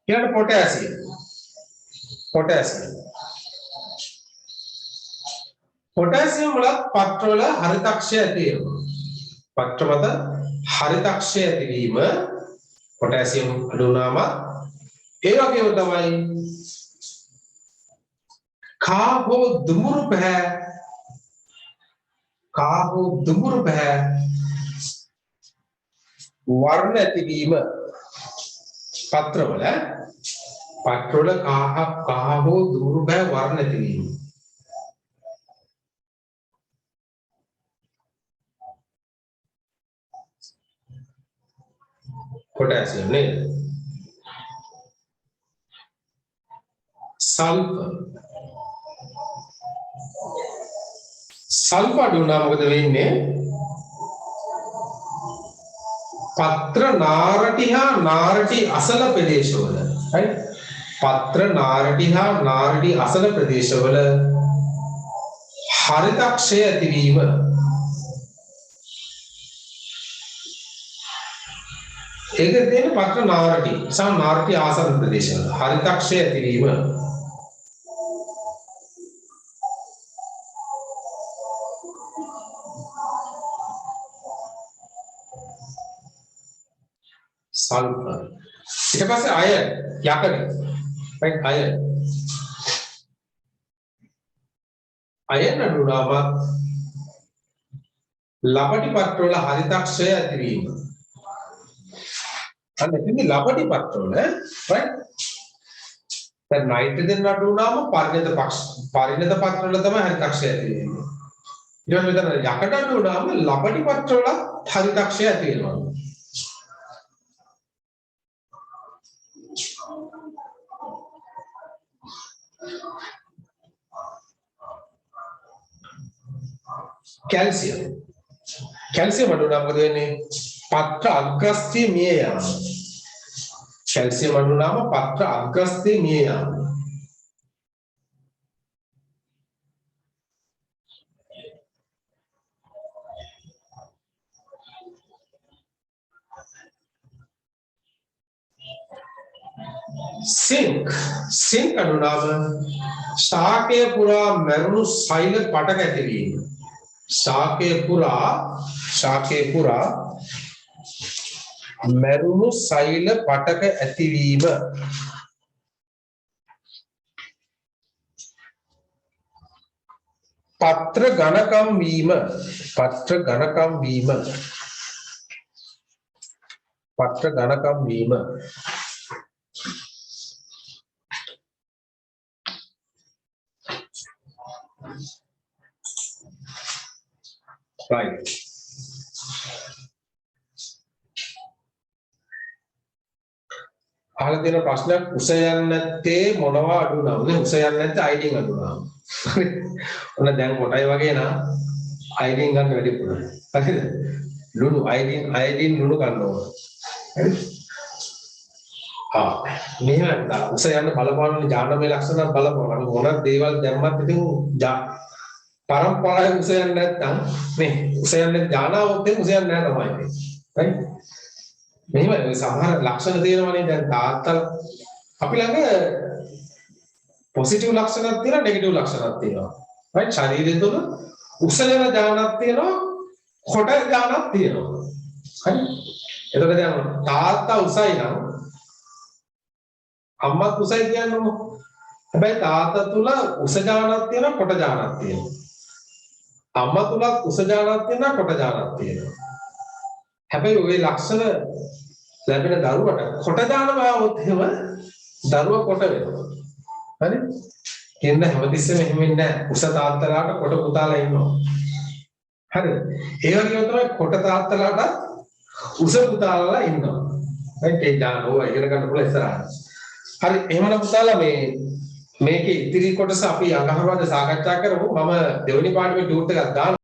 ඊළඟ පොටෑසියම් පොටෑසියම් වල පත්‍ර වල හරිතක්ෂය ඇති වෙනවා පත්‍ර මත හරිතක්ෂය ඇතිවීම පොටෑසියම් අඩු වුණාම ඒ වගේම තමයි කාහෝ දුමුරු පැහැ වර්ණ ඇතිවීම පත්‍රවල කාහෝ දුමුරු පැහැ වර්ණ ඇතිවීම potassium නේද සල්ෆර් අඩු වුණා මොකද වෙන්නේ පත්‍ර නාරටි හා නාරටි අසල ප්‍රදේශවල right පත්‍ර නාරටි හා නාරටි අසල ප්‍රදේශවල හරිතක්ෂය ඇතිවීම ඒක තියෙන පත්‍ර නාරටි සහ නාරටි ආසන්න ප්‍රදේශවල හරිතක්ෂය ඇතිවීම sulfur ඊට පස්සේ අයන් යකඩ right අයන් අඩුනාම ලපටි පත්‍ර වල හරිතක්ෂය ඇතිවීම අන්න ඉතින් ලපටි පත්‍ර වල right දැන් නයිට්‍රජන් අඩු වුණාම පරිණත පත්‍ර වල තමයි හරිතක්ෂය ඇති වෙන්නේ ඊට පස්සේ මෙතන යකඩ අඩු වුණාම ලපටි පත්‍ර වල හරිතක්ෂය ඇති වෙනවා කැල්සියම් අඩු වුණාම මොකද වෙන්නේ පත්‍ර අග්‍රස්ථිය මිය යනවා කැල්සියම් අඩු වුණාම පත්‍ර අග්‍රස්ථිය මිය යනවා සිංක් අඩු වුණාම ශාකය පුරා මැරුණු සෛල පටක ඇතිවීම ශාකය පුරා මැරුණු සෛල පටක ඇතිවීම පත්‍ර ඝනකම් වීම right අහලා තියෙන ප්‍රශ්නයක් උස යන්නේ නැත්තේ මොනවා අඩු වුණාද උස යන්නේ නැත්තේ අයඩින් අඩු වුණා ඔන්න දැන් කොටයි වගේ නා අයඩින් ගන්න වැඩි පුළුවන් හරිද ලුණු අයඩින් ලුණු ගන්න ඕන හරිද මෙහෙම උස යන්න බලපාන ජානමය ලක්ෂණ බලපාන මොන දේවල් දැම්මත් ඉතින් පරම්පරාවේ උස යන්නේ නැත්තම් මේ උස යන්නේ ජානාවොත් උස යන්නේ නැහැ තමයි right මෙහෙම සමහර ලක්ෂණ තියෙනවානේ දැන් තාත්තලා අපි ළඟ පොසිටිව් ලක්ෂණක් තියෙනවා නෙගටිව් ලක්ෂණක් තියෙනවා right ශරීරය තුළ උස යන ජානක් තියෙනවා කොට ජානක් තියෙනවා හරි එතකොට දැන් තාත්තා උසයි නම් අම්මත් උසයි කියන්නේ හැබැයි තාත්තා තුල උස ජානක් තියෙනවා කොට ජානක් තියෙනවා අම්මා තුල උස ජානක් තියෙනවා කොට ජානක් තියෙනවා හැබැයි ওই ලක්ෂණ ලැබෙන දරුවට කොට ජාන බවොත් එහෙම දරුවා කොට වෙනවා හරි කියන්න හැමතිස්සෙම එහෙම ඉන්නේ නැහැ උස තාත්තලාට කොට පුතාලා ඉන්නවා හරිද ඒ වගේම තමයි කොට තාත්තලාට උස පුතාලා ඉන්නවා right ඒ ජාන ඕවා ඉගෙන ගන්න පුළුවන් ඉස්සරහට හරි එහෙමනම් පුතාලා මේකේ ඉතිරි කොටස අපි අඟහරුවාද සාකච්ඡා කරමු මම දෙවෙනි පාඩමේ ටූට් එකක් දාන්න